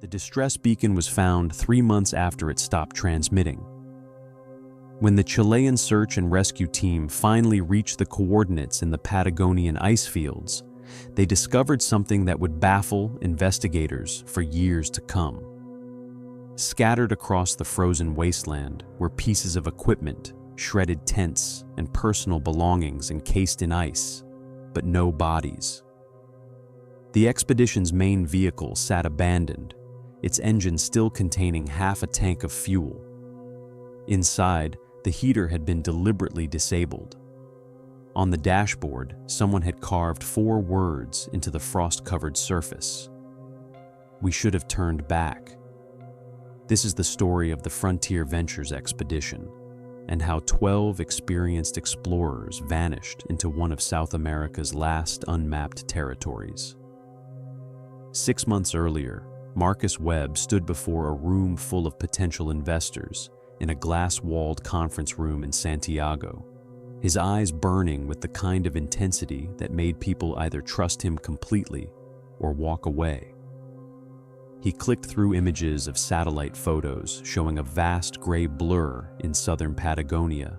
The distress beacon was found 3 months after it stopped transmitting. When the Chilean search and rescue team finally reached the coordinates in the Patagonian ice fields, they discovered something that would baffle investigators for years to come. Scattered across the frozen wasteland were pieces of equipment, shredded tents, and personal belongings encased in ice, but no bodies. The expedition's main vehicle sat abandoned, its engine still containing half a tank of fuel. Inside, the heater had been deliberately disabled. On the dashboard, someone had carved 4 words into the frost-covered surface. "We should have turned back." This is the story of the Frontier Ventures expedition, and how 12 experienced explorers vanished into one of South America's last unmapped territories. 6 months earlier, Marcus Webb stood before a room full of potential investors in a glass-walled conference room in Santiago, his eyes burning with the kind of intensity that made people either trust him completely or walk away. He clicked through images of satellite photos showing a vast gray blur in southern Patagonia,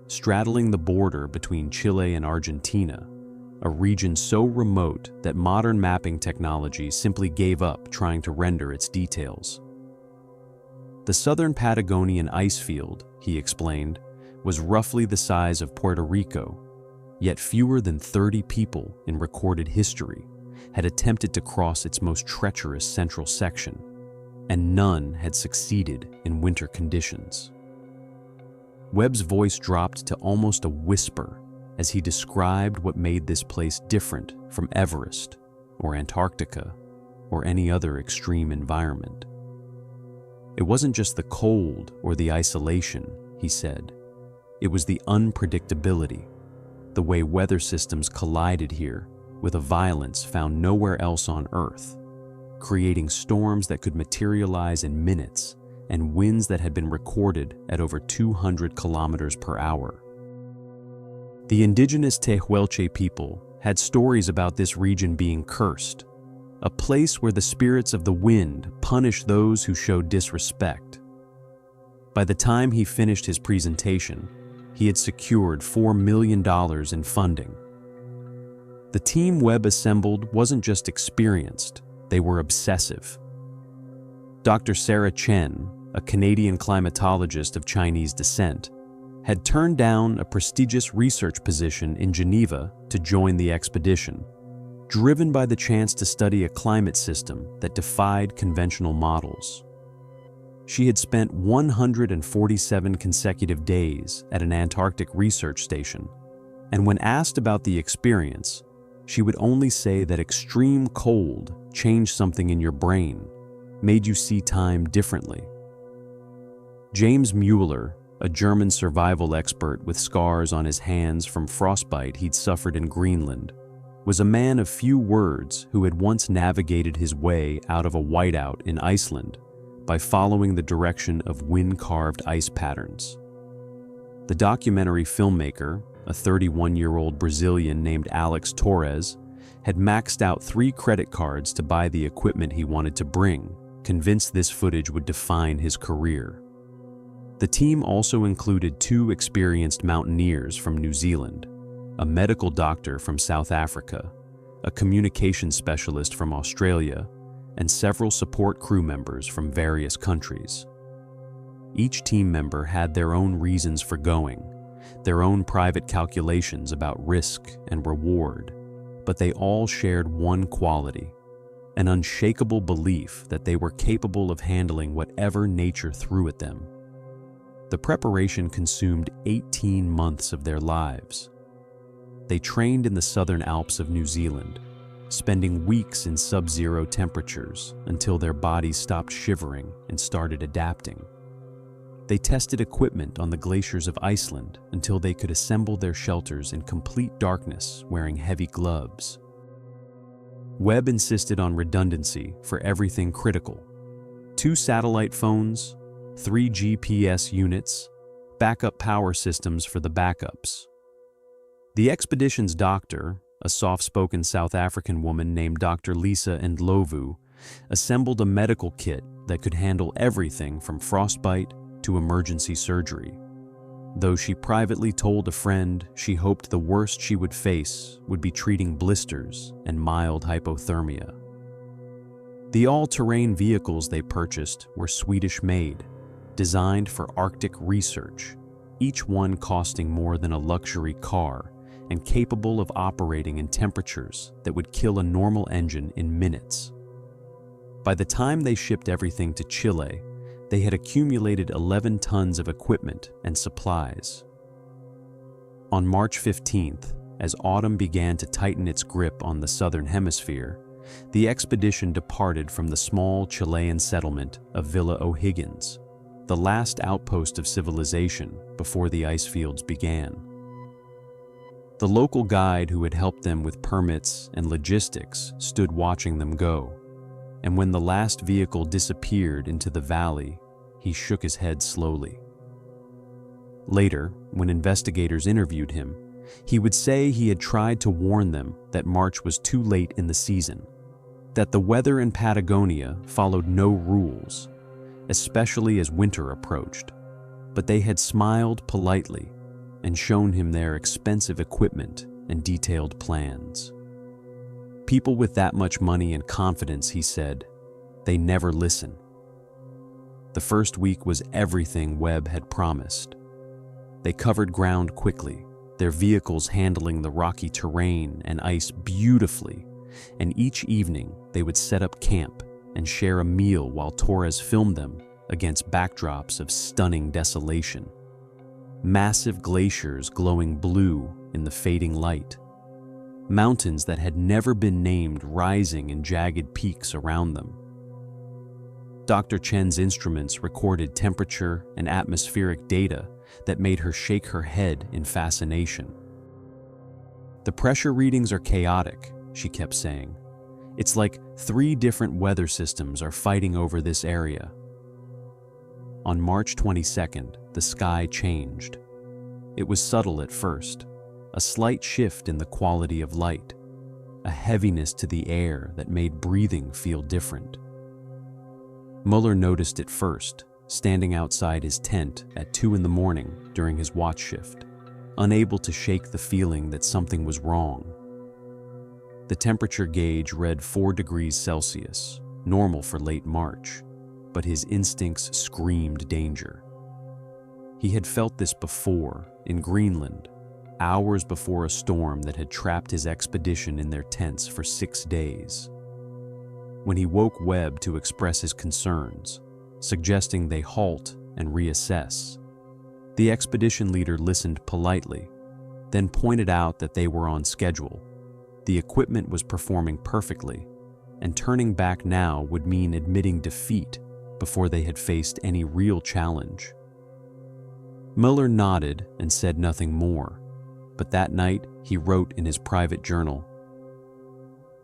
straddling the border between Chile and Argentina, a region so remote that modern mapping technology simply gave up trying to render its details. The southern Patagonian ice field, he explained, was roughly the size of Puerto Rico, yet fewer than 30 people in recorded history had attempted to cross its most treacherous central section, and none had succeeded in winter conditions. Webb's voice dropped to almost a whisper as he described what made this place different from Everest or Antarctica or any other extreme environment. It wasn't just the cold or the isolation, he said. It was the unpredictability, the way weather systems collided here with a violence found nowhere else on Earth, creating storms that could materialize in minutes and winds that had been recorded at over 200 kilometers per hour. The indigenous Tehuelche people had stories about this region being cursed, a place where the spirits of the wind punish those who showed disrespect. By the time he finished his presentation, he had secured $4 million in funding. The team Webb assembled wasn't just experienced, they were obsessive. Dr. Sarah Chen, a Canadian climatologist of Chinese descent, had turned down a prestigious research position in Geneva to join the expedition, driven by the chance to study a climate system that defied conventional models. She had spent 147 consecutive days at an Antarctic research station, and when asked about the experience, she would only say that extreme cold changed something in your brain, made you see time differently. James Mueller, a German survival expert with scars on his hands from frostbite he'd suffered in Greenland, was a man of few words who had once navigated his way out of a whiteout in Iceland by following the direction of wind-carved ice patterns. The documentary filmmaker, a 31-year-old Brazilian named Alex Torres, had maxed out 3 credit cards to buy the equipment he wanted to bring, convinced this footage would define his career. The team also included 2 experienced mountaineers from New Zealand, a medical doctor from South Africa, a communications specialist from Australia, and several support crew members from various countries. Each team member had their own reasons for going, their own private calculations about risk and reward, but they all shared one quality, an unshakable belief that they were capable of handling whatever nature threw at them. The preparation consumed 18 months of their lives. They trained in the southern Alps of New Zealand, spending weeks in sub-zero temperatures until their bodies stopped shivering and started adapting. They tested equipment on the glaciers of Iceland until they could assemble their shelters in complete darkness wearing heavy gloves. Webb insisted on redundancy for everything critical: 2 satellite phones, 3 GPS units, backup power systems for the backups. The expedition's doctor, a soft-spoken South African woman named Dr. Lisa Ndlovu, assembled a medical kit that could handle everything from frostbite to emergency surgery. Though she privately told a friend she hoped the worst she would face would be treating blisters and mild hypothermia. The all-terrain vehicles they purchased were Swedish-made, designed for Arctic research, each one costing more than a luxury car and capable of operating in temperatures that would kill a normal engine in minutes. By the time they shipped everything to Chile, they had accumulated 11 tons of equipment and supplies. On March 15th, as autumn began to tighten its grip on the southern hemisphere, the expedition departed from the small Chilean settlement of Villa O'Higgins, the last outpost of civilization before the ice fields began. The local guide who had helped them with permits and logistics stood watching them go, and when the last vehicle disappeared into the valley, he shook his head slowly. Later, when investigators interviewed him, he would say he had tried to warn them that March was too late in the season, that the weather in Patagonia followed no rules, especially as winter approached, but they had smiled politely and shown him their expensive equipment and detailed plans. People with that much money and confidence, he said, they never listen. The first week was everything Webb had promised. They covered ground quickly, their vehicles handling the rocky terrain and ice beautifully, and each evening they would set up camp and share a meal while Torres filmed them against backdrops of stunning desolation. Massive glaciers glowing blue in the fading light. Mountains that had never been named rising in jagged peaks around them. Dr. Chen's instruments recorded temperature and atmospheric data that made her shake her head in fascination. The pressure readings are chaotic, she kept saying. It's like 3 different weather systems are fighting over this area. On March 22nd, the sky changed. It was subtle at first, a slight shift in the quality of light, a heaviness to the air that made breathing feel different. Muller noticed it first, standing outside his tent at 2 in the morning during his watch shift, unable to shake the feeling that something was wrong. The temperature gauge read 4 degrees Celsius, normal for late March, but his instincts screamed danger. He had felt this before, in Greenland, hours before a storm that had trapped his expedition in their tents for 6 days. When he woke Webb to express his concerns, suggesting they halt and reassess, the expedition leader listened politely, then pointed out that they were on schedule. The equipment was performing perfectly, and turning back now would mean admitting defeat before they had faced any real challenge. Muller nodded and said nothing more, but that night he wrote in his private journal,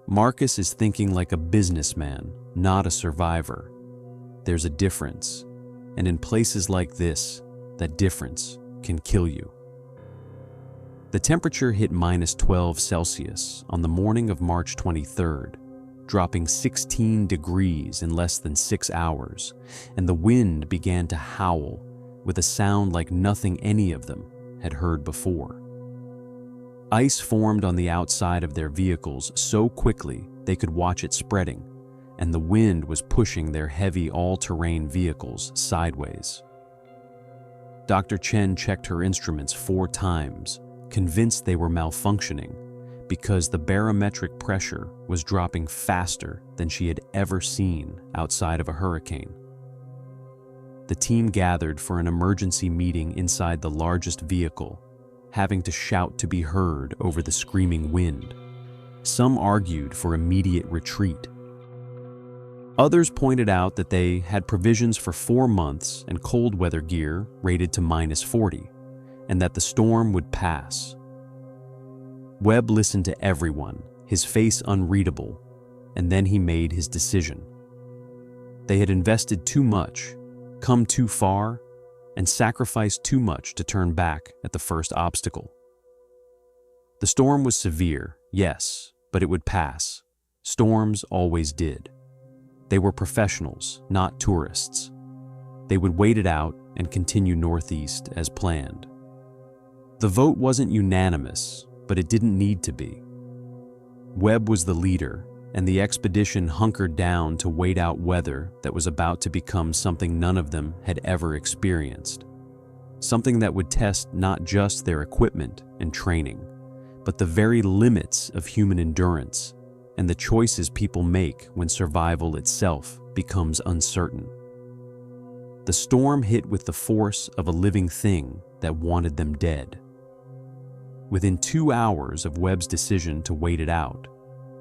"Marcus is thinking like a businessman, not a survivor. There's a difference, and in places like this, that difference can kill you." The temperature hit -12 Celsius on the morning of March 23rd, dropping 16 degrees in less than 6 hours, and the wind began to howl with a sound like nothing any of them had heard before. Ice formed on the outside of their vehicles so quickly they could watch it spreading, and the wind was pushing their heavy all-terrain vehicles sideways. Dr. Chen checked her instruments 4 times, convinced they were malfunctioning, because the barometric pressure was dropping faster than she had ever seen outside of a hurricane. The team gathered for an emergency meeting inside the largest vehicle, having to shout to be heard over the screaming wind. Some argued for immediate retreat. Others pointed out that they had provisions for 4 months and cold weather gear rated to -40, and that the storm would pass. Webb listened to everyone, his face unreadable, and then he made his decision. They had invested too much, come too far, and sacrificed too much to turn back at the first obstacle. The storm was severe, Yes, but it would pass. Storms always did. They were professionals, not tourists. They would wait it out and continue northeast as planned. The vote wasn't unanimous, but it didn't need to be. Webb was the leader, and the expedition hunkered down to wait out weather that was about to become something none of them had ever experienced. Something that would test not just their equipment and training, but the very limits of human endurance and the choices people make when survival itself becomes uncertain. The storm hit with the force of a living thing that wanted them dead. Within 2 hours of Webb's decision to wait it out,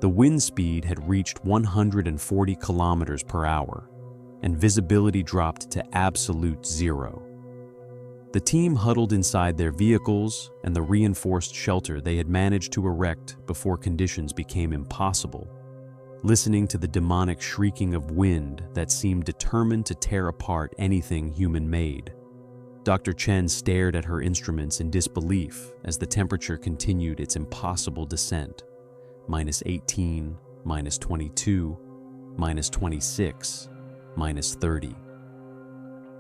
the wind speed had reached 140 kilometers per hour, and visibility dropped to absolute zero. The team huddled inside their vehicles and the reinforced shelter they had managed to erect before conditions became impossible, listening to the demonic shrieking of wind that seemed determined to tear apart anything human-made. Dr. Chen stared at her instruments in disbelief as the temperature continued its impossible descent. -18, -22, -26, -30.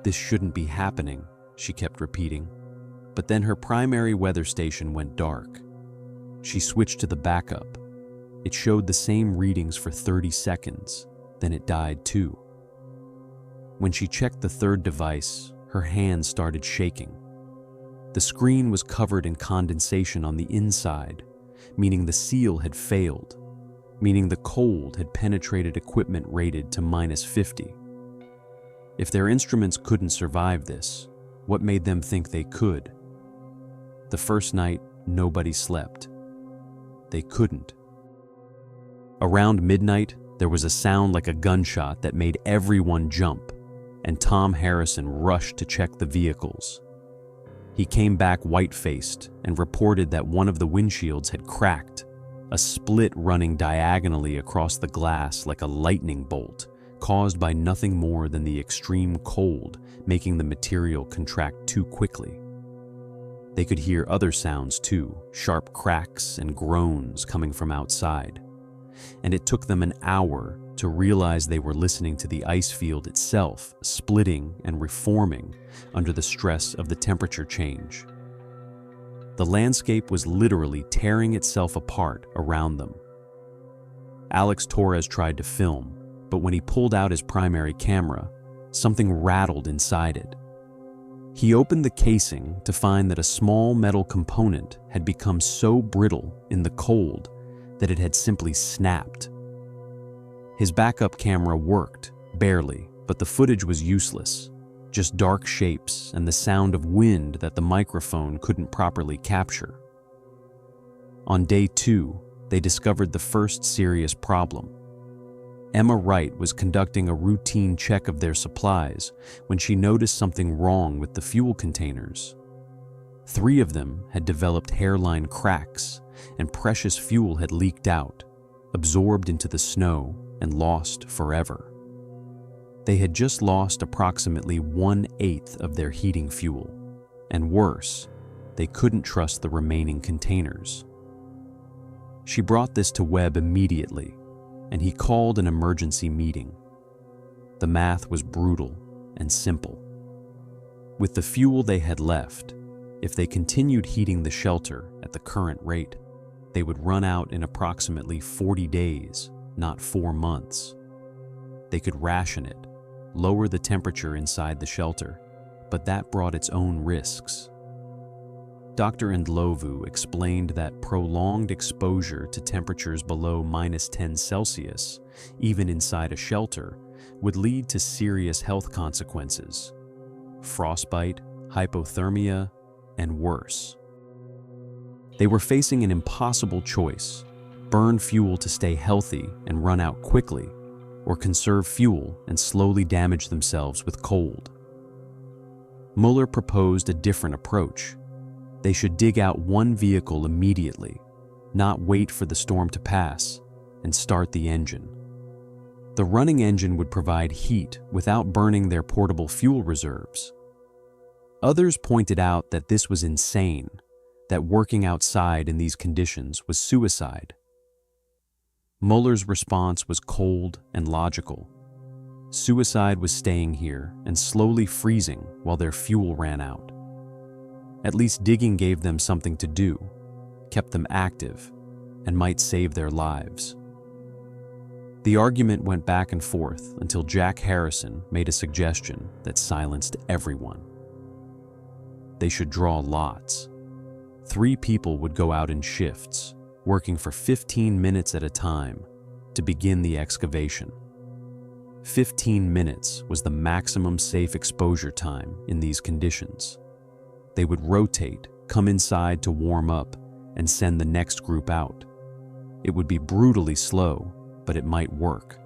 This shouldn't be happening, she kept repeating. But then her primary weather station went dark. She switched to the backup. It showed the same readings for 30 seconds, then it died too. When she checked the third device, her hands started shaking. The screen was covered in condensation on the inside, meaning the seal had failed, meaning the cold had penetrated equipment rated to -50. If their instruments couldn't survive this, what made them think they could? The first night, nobody slept. They couldn't. Around midnight, there was a sound like a gunshot that made everyone jump, and Tom Harrison rushed to check the vehicles. He came back white-faced and reported that one of the windshields had cracked, a split running diagonally across the glass like a lightning bolt, caused by nothing more than the extreme cold making the material contract too quickly. They could hear other sounds too, sharp cracks and groans coming from outside. And it took them an hour to realize they were listening to the ice field itself splitting and reforming under the stress of the temperature change. The landscape was literally tearing itself apart around them. Alex Torres tried to film, but when he pulled out his primary camera, something rattled inside it. He opened the casing to find that a small metal component had become so brittle in the cold that it had simply snapped. His backup camera worked, barely, but the footage was useless, just dark shapes and the sound of wind that the microphone couldn't properly capture. On day 2, they discovered the first serious problem. Emma Wright was conducting a routine check of their supplies when she noticed something wrong with the fuel containers. 3 of them had developed hairline cracks, and precious fuel had leaked out, absorbed into the snow, and lost forever. They had just lost approximately 1/8 of their heating fuel, and worse, they couldn't trust the remaining containers. She brought this to Webb immediately, and he called an emergency meeting. The math was brutal and simple. With the fuel they had left, if they continued heating the shelter at the current rate, they would run out in approximately 40 days, not 4 months. They could ration it, lower the temperature inside the shelter, but that brought its own risks. Dr. Ndlovu explained that prolonged exposure to temperatures below -10 Celsius, even inside a shelter, would lead to serious health consequences: frostbite, hypothermia, and worse. They were facing an impossible choice: burn fuel to stay healthy and run out quickly, or conserve fuel and slowly damage themselves with cold. Mueller proposed a different approach. They should dig out one vehicle immediately, not wait for the storm to pass, and start the engine. The running engine would provide heat without burning their portable fuel reserves. Others pointed out that this was insane, that working outside in these conditions was suicide, Mueller's response was cold and logical. Suicide was staying here and slowly freezing while their fuel ran out. At least digging gave them something to do, kept them active, and might save their lives. The argument went back and forth until Jack Harrison made a suggestion that silenced everyone. They should draw lots. 3 people would go out in shifts, working for 15 minutes at a time to begin the excavation. 15 minutes was the maximum safe exposure time in these conditions. They would rotate, come inside to warm up, and send the next group out. It would be brutally slow, but it might work.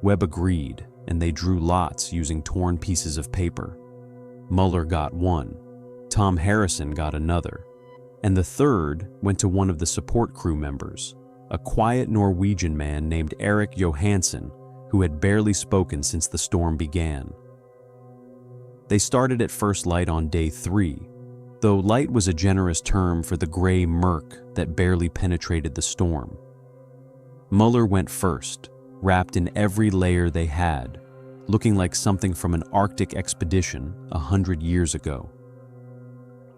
Webb agreed, and they drew lots using torn pieces of paper. Mueller got one, Tom Harrison got another, and the third went to one of the support crew members, a quiet Norwegian man named Erik Johansen, who had barely spoken since the storm began. They started at first light on day 3, though light was a generous term for the gray murk that barely penetrated the storm. Mueller went first, wrapped in every layer they had, looking like something from an Arctic expedition 100 years ago.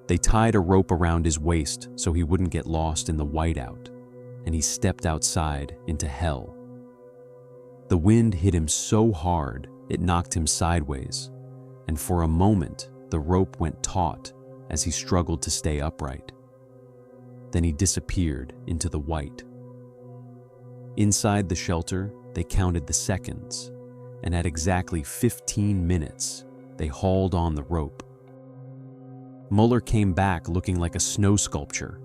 They tied a rope around his waist so he wouldn't get lost in the whiteout, and he stepped outside into hell. The wind hit him so hard it knocked him sideways, and for a moment the rope went taut as he struggled to stay upright. Then he disappeared into the white. Inside the shelter, they counted the seconds, and at exactly 15 minutes, they hauled on the rope. Mueller came back looking like a snow sculpture,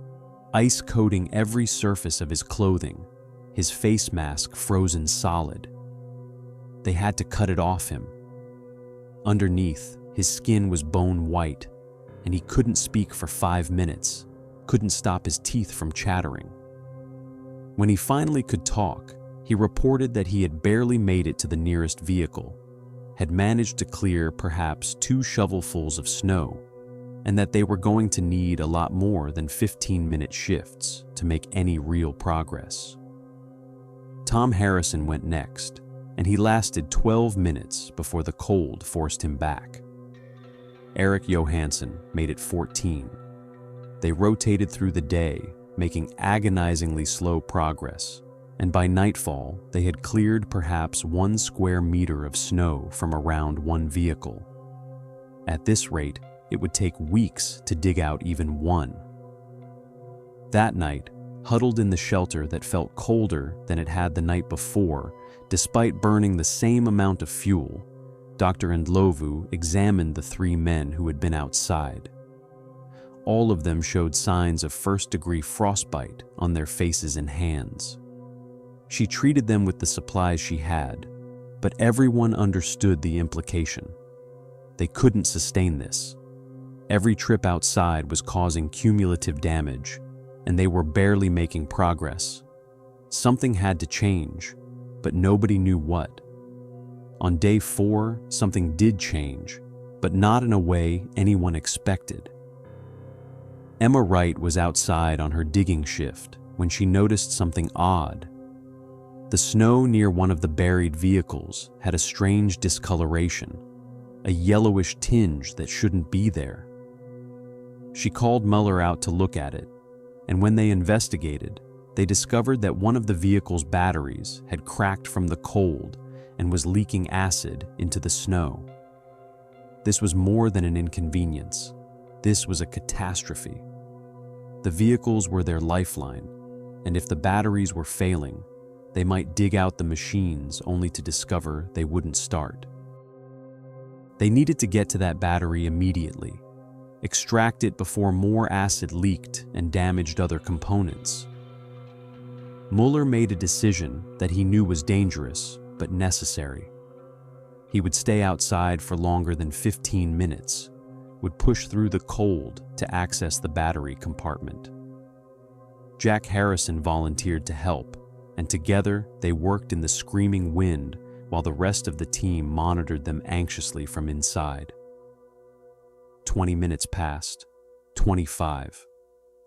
ice coating every surface of his clothing, his face mask frozen solid. They had to cut it off him. Underneath, his skin was bone white, and he couldn't speak for 5 minutes, couldn't stop his teeth from chattering. When he finally could talk, he reported that he had barely made it to the nearest vehicle, had managed to clear perhaps 2 shovelfuls of snow, and that they were going to need a lot more than 15-minute shifts to make any real progress. Tom Harrison went next, and he lasted 12 minutes before the cold forced him back. Erik Johansen made it 14. They rotated through the day, making agonizingly slow progress, and by nightfall they had cleared perhaps 1 square meter of snow from around one vehicle. At this rate, it would take weeks to dig out even one. That night, huddled in the shelter that felt colder than it had the night before, despite burning the same amount of fuel, Dr. Ndlovu examined the 3 men who had been outside. All of them showed signs of first-degree frostbite on their faces and hands. She treated them with the supplies she had, but everyone understood the implication. They couldn't sustain this. Every trip outside was causing cumulative damage, and they were barely making progress. Something had to change, but nobody knew what. On day 4, something did change, but not in a way anyone expected. Emma Wright was outside on her digging shift when she noticed something odd. The snow near one of the buried vehicles had a strange discoloration, a yellowish tinge that shouldn't be there. She called Mueller out to look at it, and when they investigated, they discovered that one of the vehicle's batteries had cracked from the cold and was leaking acid into the snow. This was more than an inconvenience. This was a catastrophe. The vehicles were their lifeline, and if the batteries were failing, they might dig out the machines only to discover they wouldn't start. They needed to get to that battery immediately, extract it before more acid leaked and damaged other components. Mueller made a decision that he knew was dangerous but necessary. He would stay outside for longer than 15 minutes, would push through the cold to access the battery compartment. Jack Harrison volunteered to help, and together they worked in the screaming wind while the rest of the team monitored them anxiously from inside. 20 minutes passed, 25.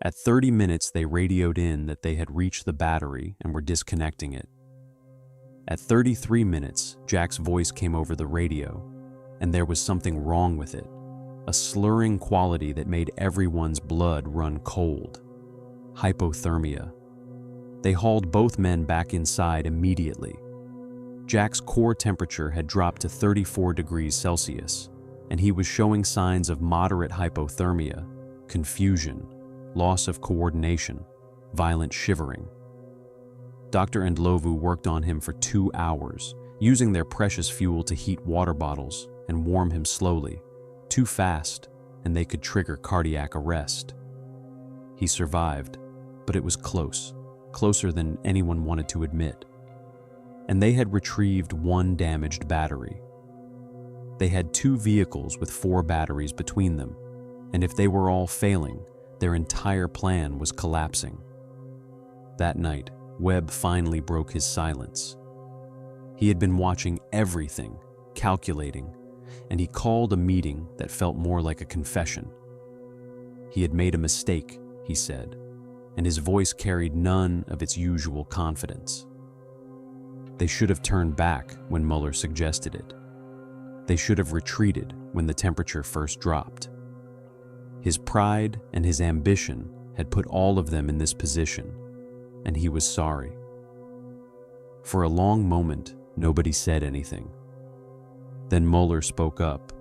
At 30 minutes, they radioed in that they had reached the battery and were disconnecting it. At 33 minutes, Jack's voice came over the radio, and there was something wrong with it, a slurring quality that made everyone's blood run cold. Hypothermia. They hauled both men back inside immediately. Jack's core temperature had dropped to 34 degrees Celsius, and he was showing signs of moderate hypothermia, confusion, loss of coordination, violent shivering. Dr. Ndlovu worked on him for 2 hours, using their precious fuel to heat water bottles and warm him slowly, too fast, and they could trigger cardiac arrest. He survived, but it was close, closer than anyone wanted to admit. And they had retrieved 1 damaged battery. They had 2 vehicles with 4 batteries between them, and if they were all failing, their entire plan was collapsing. That night, Webb finally broke his silence. He had been watching everything, calculating, and he called a meeting that felt more like a confession. He had made a mistake, he said, and his voice carried none of its usual confidence. They should have turned back when Mueller suggested it. They should have retreated when the temperature first dropped. His pride and his ambition had put all of them in this position, and he was sorry. For a long moment, nobody said anything. Then Mueller spoke up,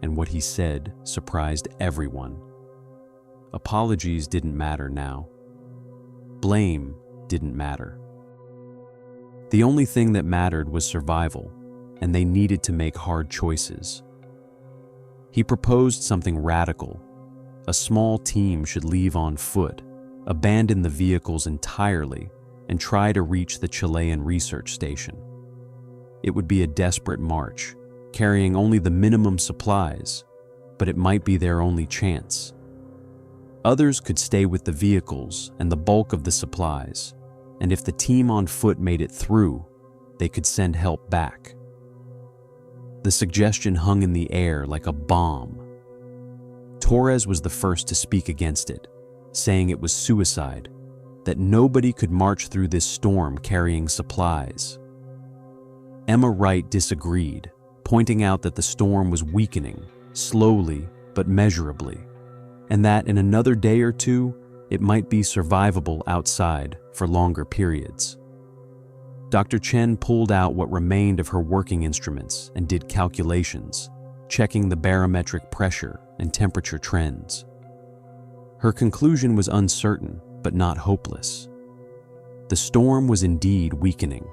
and what he said surprised everyone. Apologies didn't matter now. Blame didn't matter. The only thing that mattered was survival, and they needed to make hard choices. He proposed something radical. A small team should leave on foot, abandon the vehicles entirely, and try to reach the Chilean research station. It would be a desperate march, carrying only the minimum supplies, but it might be their only chance. Others could stay with the vehicles and the bulk of the supplies, and if the team on foot made it through, they could send help back. The suggestion hung in the air like a bomb. Torres was the first to speak against it, saying it was suicide, that nobody could march through this storm carrying supplies. Emma Wright disagreed, pointing out that the storm was weakening, slowly but measurably, and that in another day or two, it might be survivable outside for longer periods. Dr. Chen pulled out what remained of her working instruments and did calculations, checking the barometric pressure and temperature trends. Her conclusion was uncertain, but not hopeless. The storm was indeed weakening,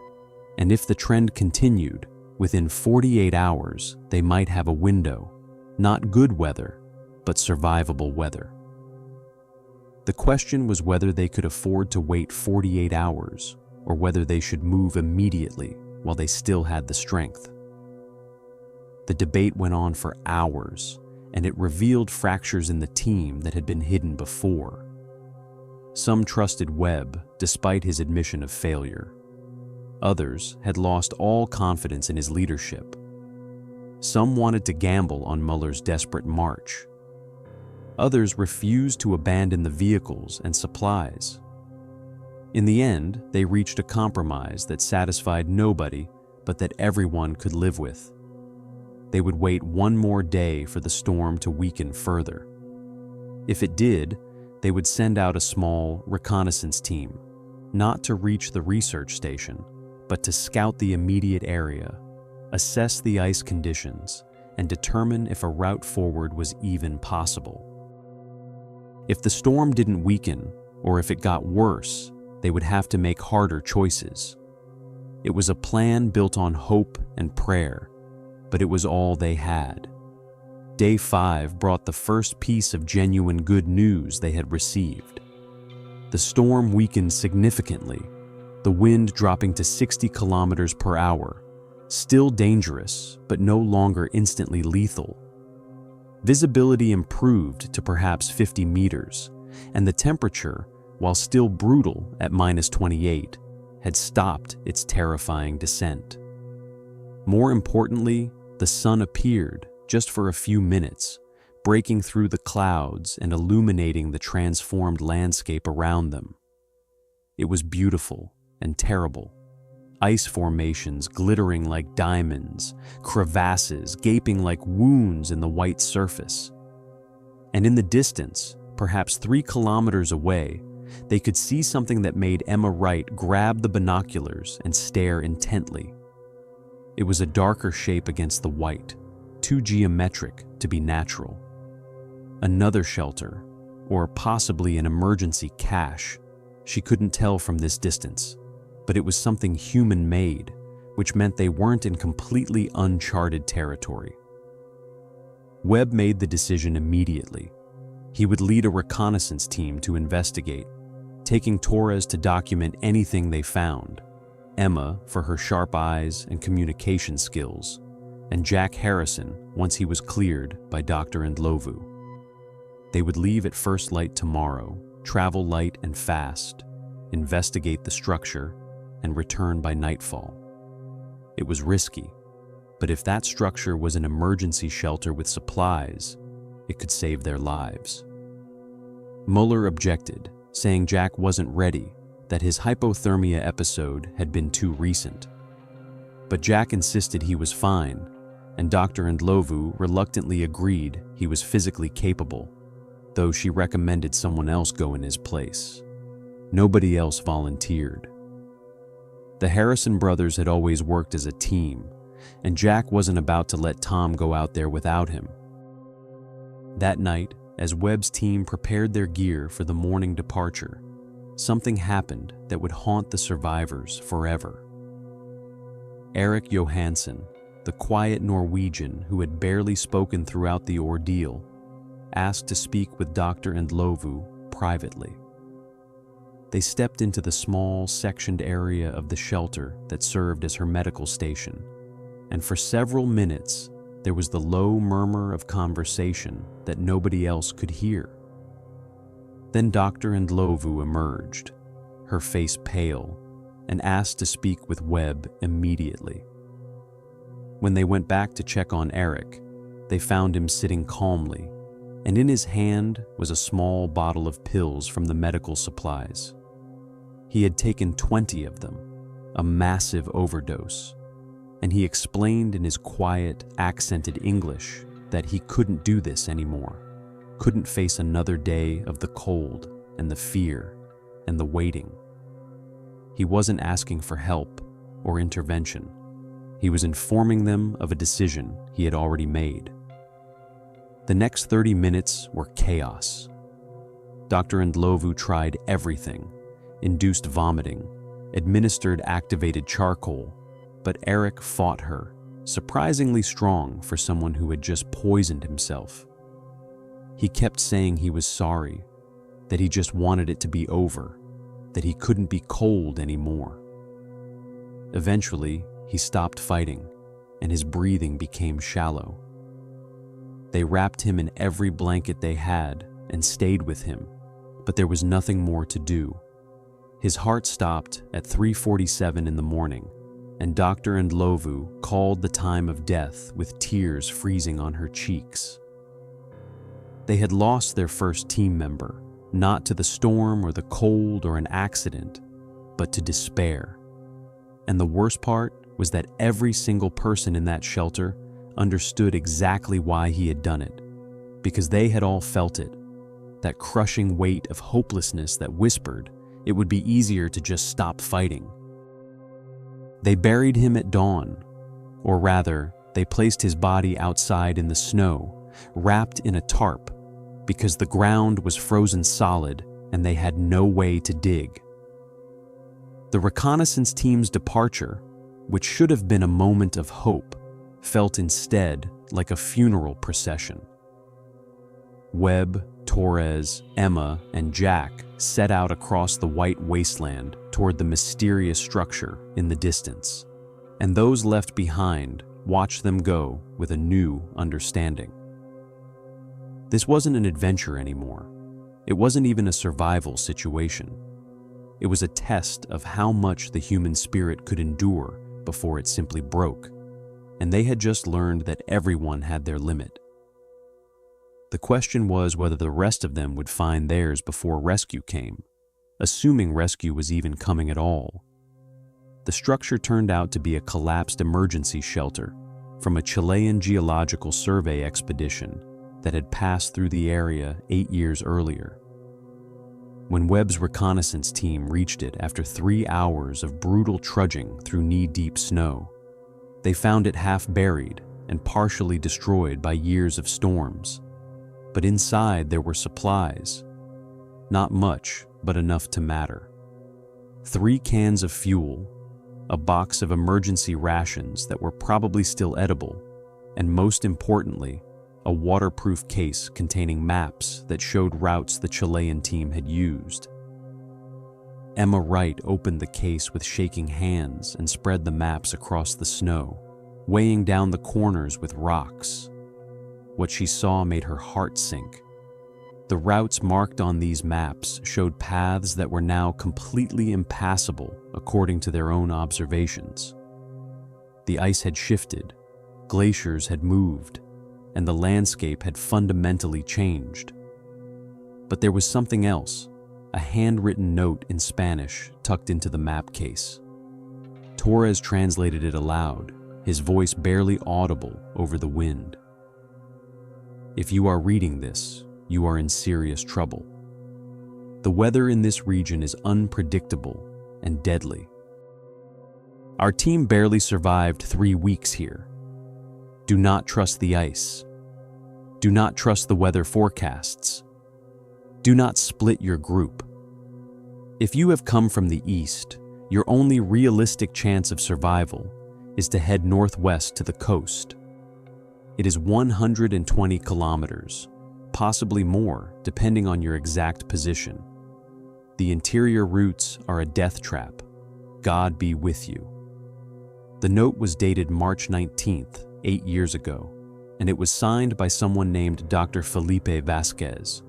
and if the trend continued, within 48 hours, they might have a window, not good weather, but survivable weather. The question was whether they could afford to wait 48 hours or whether they should move immediately while they still had the strength. The debate went on for hours, and it revealed fractures in the team that had been hidden before. Some trusted Webb despite his admission of failure. Others had lost all confidence in his leadership. Some wanted to gamble on Mueller's desperate march. Others refused to abandon the vehicles and supplies. In the end, they reached a compromise that satisfied nobody, but that everyone could live with. They would wait one more day for the storm to weaken further. If it did, they would send out a small reconnaissance team, not to reach the research station, but to scout the immediate area, assess the ice conditions, and determine if a route forward was even possible. If the storm didn't weaken, or if it got worse, they would have to make harder choices. It was a plan built on hope and prayer, but it was all they had. Day 5 brought the first piece of genuine good news they had received. The storm weakened significantly, the wind dropping to 60 kilometers per hour, still dangerous, but no longer instantly lethal. Visibility improved to perhaps 50 meters, and the temperature, while still brutal at -28, had stopped its terrifying descent. More importantly, the sun appeared, just for a few minutes, breaking through the clouds and illuminating the transformed landscape around them. It was beautiful and terrible. Ice formations glittering like diamonds, crevasses gaping like wounds in the white surface. And in the distance, perhaps 3 kilometers away, they could see something that made Emma Wright grab the binoculars and stare intently. It was a darker shape against the white, too geometric to be natural. Another shelter, or possibly an emergency cache. She couldn't tell from this distance, but it was something human-made, which meant they weren't in completely uncharted territory. Webb made the decision immediately. He would lead a reconnaissance team to investigate, taking Torres to document anything they found, Emma for her sharp eyes and communication skills, and Jack Harrison once he was cleared by Dr. Ndlovu. They would leave at first light tomorrow, travel light and fast, investigate the structure, and return by nightfall. It was risky, but if that structure was an emergency shelter with supplies, it could save their lives. Mueller objected, saying Jack wasn't ready, that his hypothermia episode had been too recent. But Jack insisted he was fine, and Dr. Ndlovu reluctantly agreed he was physically capable, though she recommended someone else go in his place. Nobody else volunteered. The Harrison brothers had always worked as a team, and Jack wasn't about to let Tom go out there without him. That night, as Webb's team prepared their gear for the morning departure, something happened that would haunt the survivors forever. Eric Johansson, the quiet Norwegian who had barely spoken throughout the ordeal, asked to speak with Dr. Ndlovu privately. They stepped into the small, sectioned area of the shelter that served as her medical station, and for several minutes there was the low murmur of conversation that nobody else could hear. Then Dr. Ndlovu emerged, her face pale, and asked to speak with Webb immediately. When they went back to check on Eric, they found him sitting calmly, and in his hand was a small bottle of pills from the medical supplies. He had taken 20 of them, a massive overdose, and he explained in his quiet, accented English that he couldn't do this anymore, couldn't face another day of the cold and the fear and the waiting. He wasn't asking for help or intervention. He was informing them of a decision he had already made. The next 30 minutes were chaos. Dr. Ndlovu tried everything, induced vomiting, administered activated charcoal, but Eric fought her, surprisingly strong for someone who had just poisoned himself. He kept saying he was sorry, that he just wanted it to be over, that he couldn't be cold anymore. Eventually, he stopped fighting, and his breathing became shallow. They wrapped him in every blanket they had and stayed with him, but there was nothing more to do. His heart stopped at 3:47 in the morning, and Dr. Ndlovu called the time of death with tears freezing on her cheeks. They had lost their first team member, not to the storm or the cold or an accident, but to despair. And the worst part was that every single person in that shelter understood exactly why he had done it, because they had all felt it, that crushing weight of hopelessness that whispered it would be easier to just stop fighting. They buried him at dawn, or rather, they placed his body outside in the snow, wrapped in a tarp, because the ground was frozen solid and they had no way to dig. The reconnaissance team's departure, which should have been a moment of hope, felt instead like a funeral procession. Webb, Torres, Emma, and Jack set out across the white wasteland toward the mysterious structure in the distance, and those left behind watched them go with a new understanding. This wasn't an adventure anymore. It wasn't even a survival situation. It was a test of how much the human spirit could endure before it simply broke, and they had just learned that everyone had their limit. The question was whether the rest of them would find theirs before rescue came, assuming rescue was even coming at all. The structure turned out to be a collapsed emergency shelter from a Chilean geological survey expedition that had passed through the area 8 years earlier. When Webb's reconnaissance team reached it after 3 hours of brutal trudging through knee-deep snow, they found it half buried and partially destroyed by years of storms. But inside there were supplies. Not much, but enough to matter. 3 cans of fuel, a box of emergency rations that were probably still edible, and most importantly, a waterproof case containing maps that showed routes the Chilean team had used. Emma Wright opened the case with shaking hands and spread the maps across the snow, weighing down the corners with rocks. What she saw made her heart sink. The routes marked on these maps showed paths that were now completely impassable according to their own observations. The ice had shifted, glaciers had moved, and the landscape had fundamentally changed. But there was something else, a handwritten note in Spanish tucked into the map case. Torres translated it aloud, his voice barely audible over the wind. "If you are reading this, you are in serious trouble. The weather in this region is unpredictable and deadly. Our team barely survived 3 weeks here. Do not trust the ice. Do not trust the weather forecasts. Do not split your group. If you have come from the east, your only realistic chance of survival is to head northwest to the coast. It is 120 kilometers, possibly more, depending on your exact position. The interior routes are a death trap. God be with you." The note was dated March 19th, 8 years ago, and it was signed by someone named Dr. Felipe Vasquez.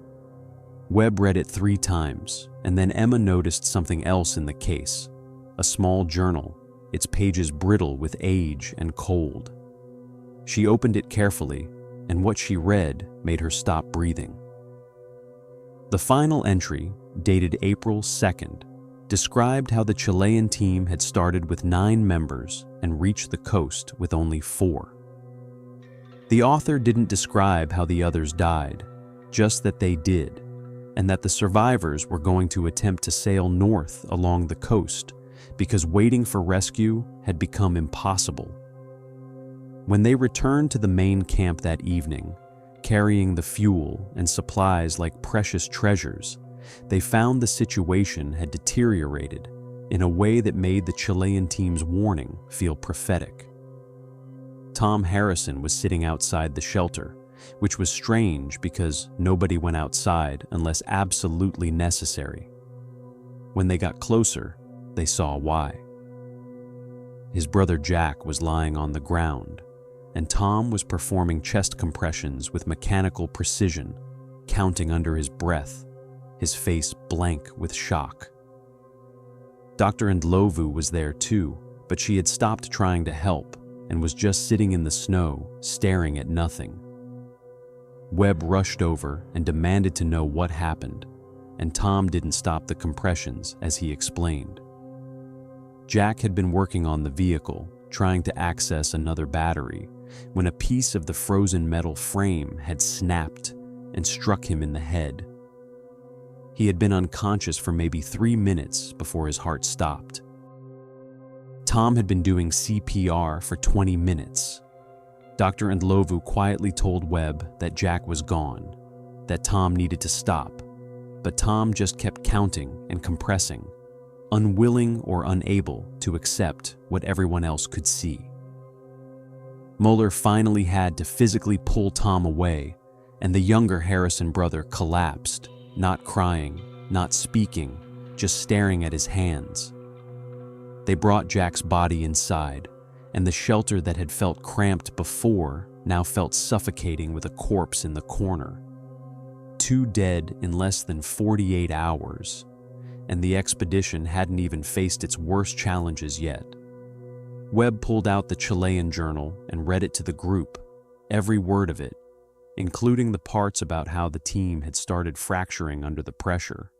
Webb read it 3 times, and then Emma noticed something else in the case, a small journal, its pages brittle with age and cold. She opened it carefully, and what she read made her stop breathing. The final entry, dated April 2nd, described how the Chilean team had started with 9 members and reached the coast with only 4. The author didn't describe how the others died, just that they did, and that the survivors were going to attempt to sail north along the coast because waiting for rescue had become impossible. When they returned to the main camp that evening, carrying the fuel and supplies like precious treasures, they found the situation had deteriorated in a way that made the Chilean team's warning feel prophetic. Tom Harrison was sitting outside the shelter, which was strange because nobody went outside unless absolutely necessary. When they got closer, they saw why. His brother Jack was lying on the ground, and Tom was performing chest compressions with mechanical precision, counting under his breath, his face blank with shock. Dr. Ndlovu was there too, but she had stopped trying to help and was just sitting in the snow, staring at nothing. Webb rushed over and demanded to know what happened, and Tom didn't stop the compressions as he explained. Jack had been working on the vehicle, trying to access another battery, when a piece of the frozen metal frame had snapped and struck him in the head. He had been unconscious for maybe 3 minutes before his heart stopped. Tom had been doing CPR for 20 minutes. Dr. Ndlovu quietly told Webb that Jack was gone, that Tom needed to stop, but Tom just kept counting and compressing, unwilling or unable to accept what everyone else could see. Mueller finally had to physically pull Tom away, and the younger Harrison brother collapsed, not crying, not speaking, just staring at his hands. They brought Jack's body inside, and the shelter that had felt cramped before now felt suffocating with a corpse in the corner. 2 dead in less than 48 hours, and the expedition hadn't even faced its worst challenges yet. Webb pulled out the Chilean journal and read it to the group, every word of it, including the parts about how the team had started fracturing under the pressure,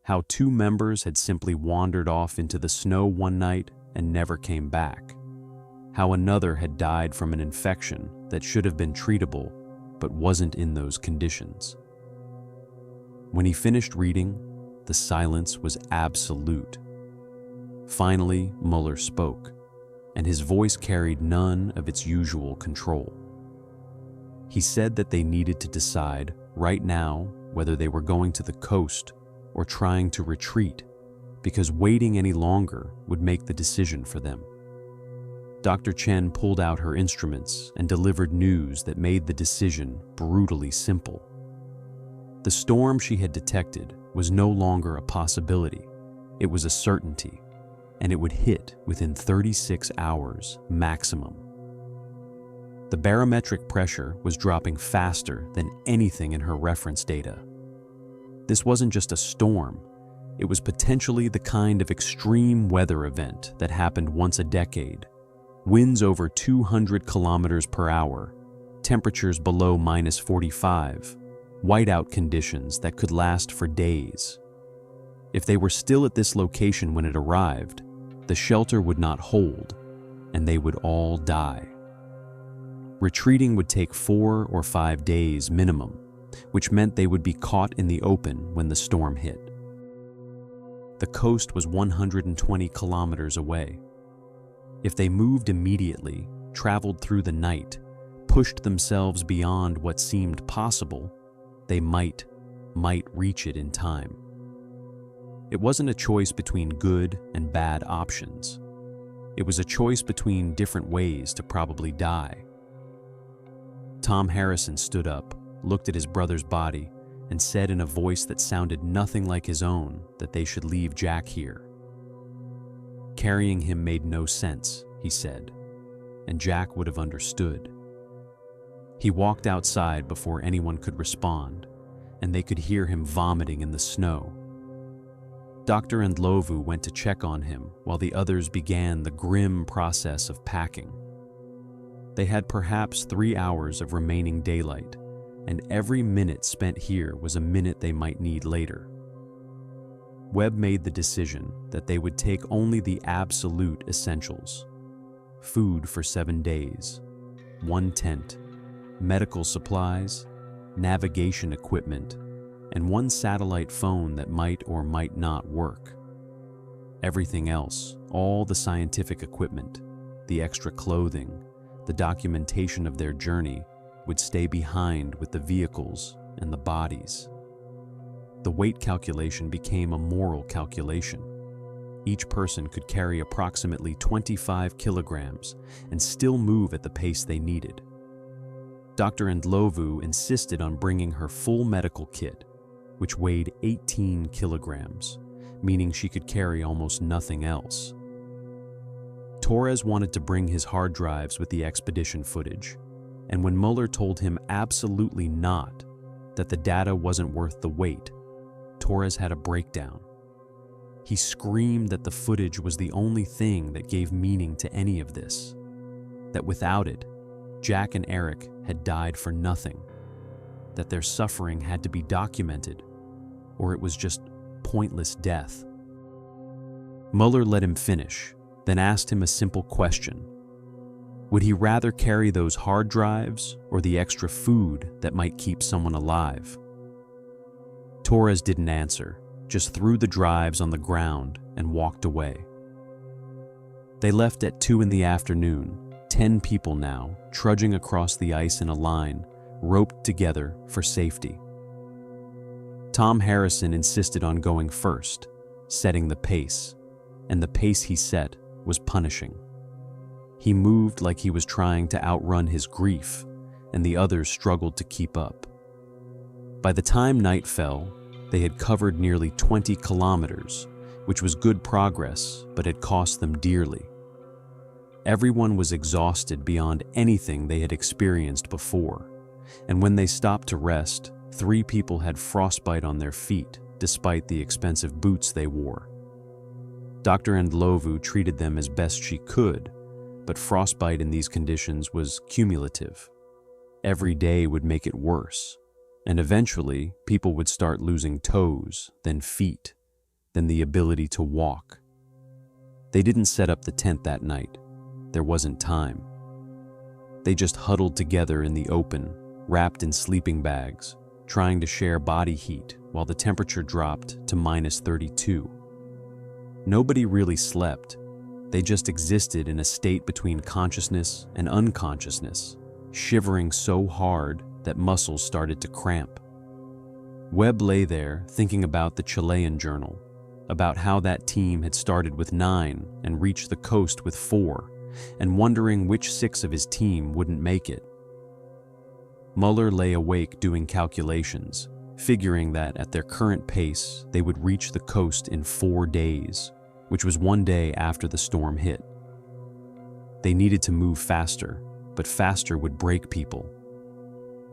how 2 members had simply wandered off into the snow one night and never came back, how another had died from an infection that should have been treatable but wasn't in those conditions. When he finished reading, the silence was absolute. Finally, Mueller spoke, and his voice carried none of its usual control. He said that they needed to decide right now whether they were going to the coast or trying to retreat, because waiting any longer would make the decision for them. Dr. Chen pulled out her instruments and delivered news that made the decision brutally simple. The storm she had detected was no longer a possibility. It was a certainty, and it would hit within 36 hours maximum. The barometric pressure was dropping faster than anything in her reference data. This wasn't just a storm, it was potentially the kind of extreme weather event that happened once a decade. Winds over 200 kilometers per hour, temperatures below -45, whiteout conditions that could last for days. If they were still at this location when it arrived, the shelter would not hold, and they would all die. Retreating would take 4 or 5 days minimum, which meant they would be caught in the open when the storm hit. The coast was 120 kilometers away. If they moved immediately, traveled through the night, pushed themselves beyond what seemed possible, they might reach it in time. It wasn't a choice between good and bad options. It was a choice between different ways to probably die. Tom Harrison stood up, looked at his brother's body, and said in a voice that sounded nothing like his own that they should leave Jack here. Carrying him made no sense, he said, and Jack would have understood. He walked outside before anyone could respond, and they could hear him vomiting in the snow. Dr. Ndlovu went to check on him while the others began the grim process of packing. They had perhaps 3 hours of remaining daylight, and every minute spent here was a minute they might need later. Webb made the decision that they would take only the absolute essentials: food for 7 days, 1 tent, medical supplies, navigation equipment, and 1 satellite phone that might or might not work. Everything else, all the scientific equipment, the extra clothing, the documentation of their journey, would stay behind with the vehicles and the bodies. The weight calculation became a moral calculation. Each person could carry approximately 25 kilograms and still move at the pace they needed. Dr. Ndlovu insisted on bringing her full medical kit, which weighed 18 kilograms, meaning she could carry almost nothing else. Torres wanted to bring his hard drives with the expedition footage, and when Mueller told him absolutely not, that the data wasn't worth the wait, Torres had a breakdown. He screamed that the footage was the only thing that gave meaning to any of this, that without it, Jack and Eric had died for nothing, that their suffering had to be documented, or it was just pointless death. Mueller let him finish, then asked him a simple question. Would he rather carry those hard drives or the extra food that might keep someone alive? Torres didn't answer, just threw the drives on the ground and walked away. They left at 2 in the afternoon, 10 people now, trudging across the ice in a line, roped together for safety. Tom Harrison insisted on going first, setting the pace, and the pace he set was punishing. He moved like he was trying to outrun his grief, and the others struggled to keep up. By the time night fell, they had covered nearly 20 kilometers, which was good progress, but had cost them dearly. Everyone was exhausted beyond anything they had experienced before, and when they stopped to rest, 3 people had frostbite on their feet, despite the expensive boots they wore. Dr. Ndlovu treated them as best she could, but frostbite in these conditions was cumulative. every day would make it worse, and eventually people would start losing toes, then feet, then the ability to walk. They didn't set up the tent that night. There wasn't time. They just huddled together in the open, wrapped in sleeping bags, trying to share body heat while the temperature dropped to -32. Nobody really slept. They just existed in a state between consciousness and unconsciousness, shivering so hard that muscles started to cramp. Webb lay there thinking about the Chilean journal, about how that team had started with 9 and reached the coast with 4, and wondering which 6 of his team wouldn't make it. Muller lay awake doing calculations, figuring that at their current pace they would reach the coast in 4 days, which was 1 day after the storm hit. They needed to move faster, but faster would break people.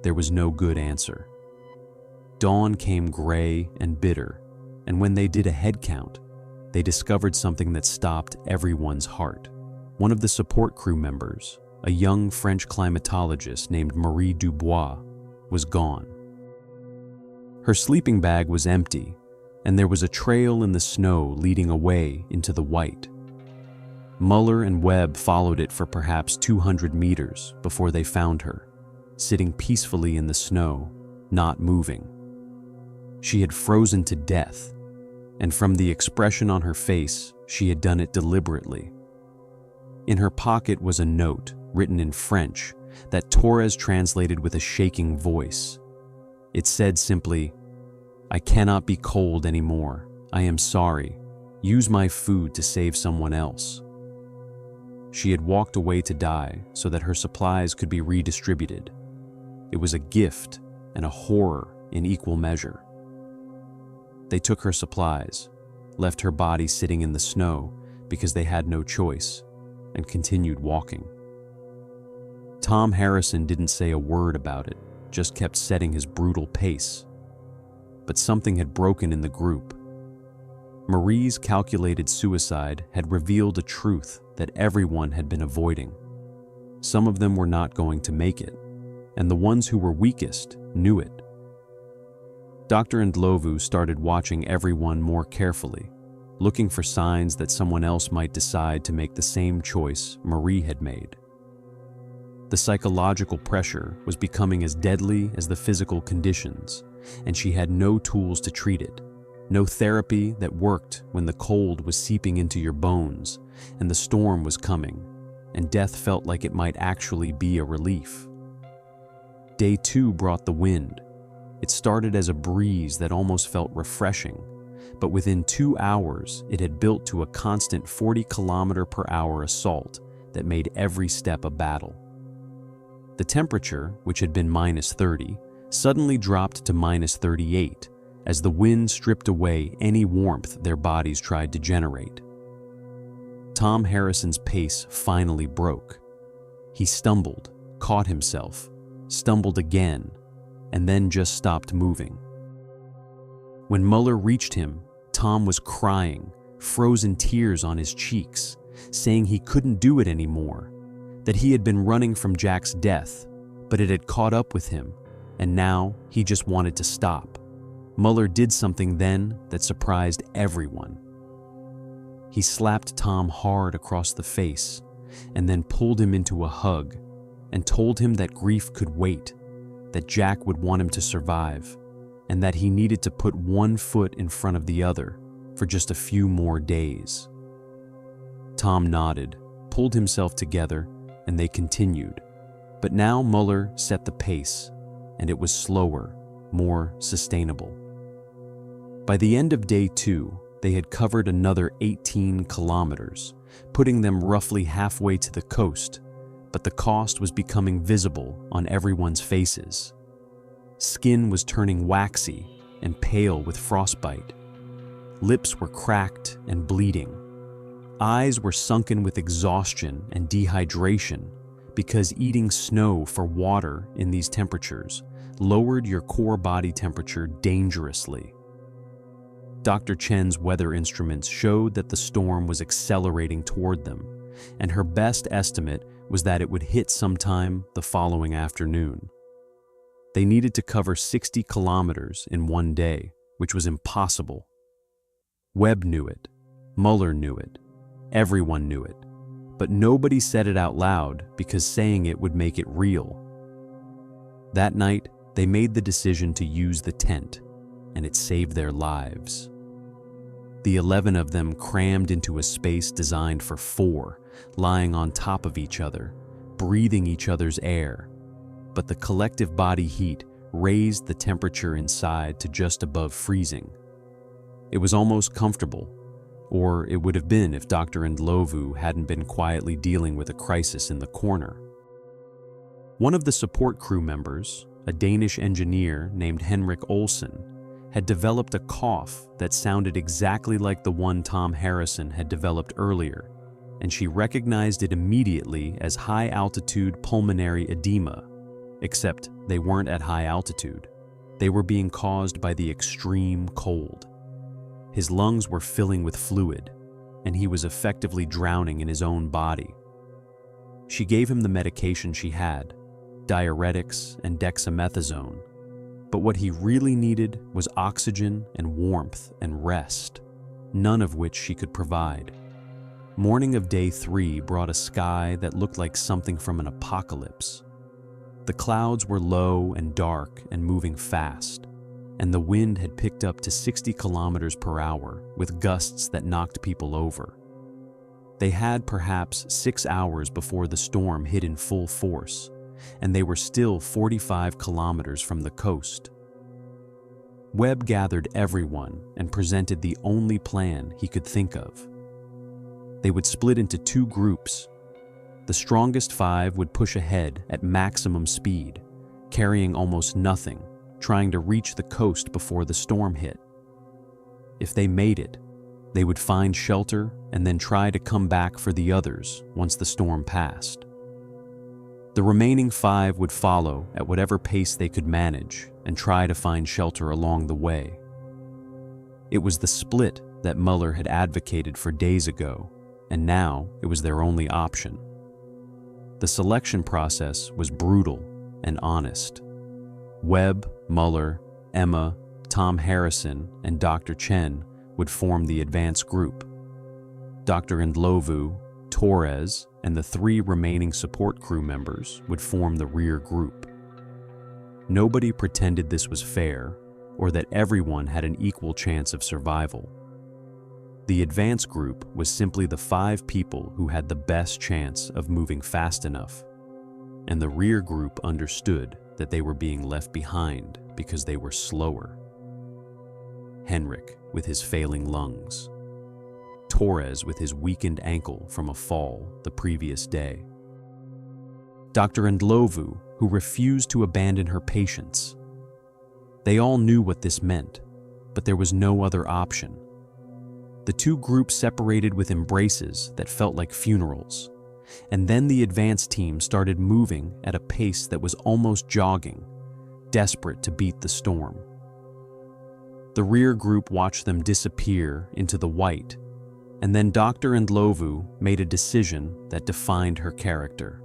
There was no good answer. Dawn came gray and bitter, and when they did a head count, they discovered something that stopped everyone's heart. One of the support crew members, a young French climatologist named Marie Dubois, was gone. Her sleeping bag was empty, and there was a trail in the snow leading away into the white. Muller and Webb followed it for perhaps 200 meters before they found her, sitting peacefully in the snow, not moving. She had frozen to death, and from the expression on her face, she had done it deliberately. In her pocket was a note written in French that Torres translated with a shaking voice. It said simply, "I cannot be cold anymore. I am sorry. Use my food to save someone else." She had walked away to die so that her supplies could be redistributed. It was a gift and a horror in equal measure. They took her supplies, left her body sitting in the snow because they had no choice, and continued walking. Tom Harrison didn't say a word about it, just kept setting his brutal pace. But something had broken in the group. Marie's calculated suicide had revealed a truth that everyone had been avoiding. Some of them were not going to make it, and the ones who were weakest knew it. Dr. Ndlovu started watching everyone more carefully, looking for signs that someone else might decide to make the same choice Marie had made. The psychological pressure was becoming as deadly as the physical conditions, and she had no tools to treat it, no therapy that worked when the cold was seeping into your bones and the storm was coming, and death felt like it might actually be a relief. Day 2 brought the wind. It started as a breeze that almost felt refreshing, but within 2 hours it had built to a constant 40-kilometer-per-hour assault that made every step a battle. The temperature, which had been -30, suddenly dropped to -38 as the wind stripped away any warmth their bodies tried to generate. Tom Harrison's pace finally broke. He stumbled, caught himself, stumbled again, and then just stopped moving. When Muller reached him, Tom was crying, frozen tears on his cheeks, saying he couldn't do it anymore, that he had been running from Jack's death, but it had caught up with him, and now he just wanted to stop. Muller did something then that surprised everyone. He slapped Tom hard across the face, and then pulled him into a hug, and told him that grief could wait, that Jack would want him to survive, and that he needed to put one foot in front of the other for just a few more days. Tom nodded, pulled himself together, and they continued. But now Muller set the pace, and it was slower, more sustainable. By the end of day 2, they had covered another 18 kilometers, putting them roughly halfway to the coast, but the cost was becoming visible on everyone's faces. Skin was turning waxy and pale with frostbite. Lips were cracked and bleeding. Eyes were sunken with exhaustion and dehydration because eating snow for water in these temperatures lowered your core body temperature dangerously. Dr. Chen's weather instruments showed that the storm was accelerating toward them, and her best estimate was that it would hit sometime the following afternoon. They needed to cover 60 kilometers in one day, which was impossible. Webb knew it. Mueller knew it. Everyone knew it. But nobody said it out loud because saying it would make it real. That night, they made the decision to use the tent, and it saved their lives. The 11 of them crammed into a space designed for 4, lying on top of each other, breathing each other's air. But the collective body heat raised the temperature inside to just above freezing. It was almost comfortable, or it would have been if Dr. Ndlovu hadn't been quietly dealing with a crisis in the corner. One of the support crew members, a Danish engineer named Henrik Olsen, had developed a cough that sounded exactly like the one Tom Harrison had developed earlier, and she recognized it immediately as high-altitude pulmonary edema, except they weren't at high altitude. They were being caused by the extreme cold. His lungs were filling with fluid, and he was effectively drowning in his own body. She gave him the medication she had, diuretics and dexamethasone, but what he really needed was oxygen and warmth and rest, none of which she could provide. Morning of day 3 brought a sky that looked like something from an apocalypse. The clouds were low and dark and moving fast, and the wind had picked up to 60 kilometers per hour with gusts that knocked people over. They had perhaps 6 hours before the storm hit in full force, and they were still 45 kilometers from the coast. Webb gathered everyone and presented the only plan he could think of. They would split into 2 groups. The strongest 5 would push ahead at maximum speed, carrying almost nothing, trying to reach the coast before the storm hit. If they made it, they would find shelter and then try to come back for the others once the storm passed. The remaining 5 would follow at whatever pace they could manage and try to find shelter along the way. It was the split that Mueller had advocated for days ago, and now it was their only option. The selection process was brutal and honest. Webb, Mueller, Emma, Tom Harrison, and Dr. Chen would form the advance group. Dr. Ndlovu, Torres, and the 3 remaining support crew members would form the rear group. Nobody pretended this was fair or that everyone had an equal chance of survival. The advance group was simply the 5 people who had the best chance of moving fast enough, and the rear group understood that they were being left behind because they were slower. Henrik with his failing lungs, Torres with his weakened ankle from a fall the previous day, Dr. Ndlovu, who refused to abandon her patients. They all knew what this meant, but there was no other option. The 2 groups separated with embraces that felt like funerals, and then the advance team started moving at a pace that was almost jogging, desperate to beat the storm. The rear group watched them disappear into the white, and then Dr. Ndlovu made a decision that defined her character.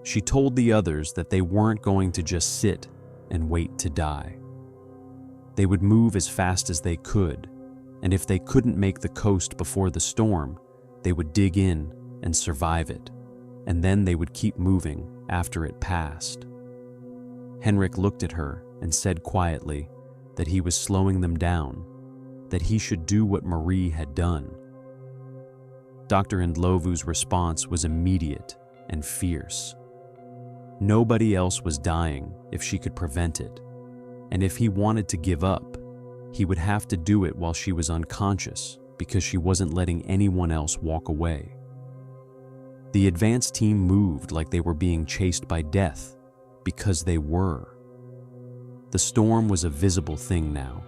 She told the others that they weren't going to just sit and wait to die. They would move as fast as they could, and if they couldn't make the coast before the storm, they would dig in and survive it, and then they would keep moving after it passed. Henrik looked at her and said quietly that he was slowing them down, that he should do what Marie had done. Dr. Ndlovu's response was immediate and fierce. Nobody else was dying if she could prevent it, and if he wanted to give up, he would have to do it while she was unconscious because she wasn't letting anyone else walk away. The advance team moved like they were being chased by death, because they were. The storm was a visible thing now,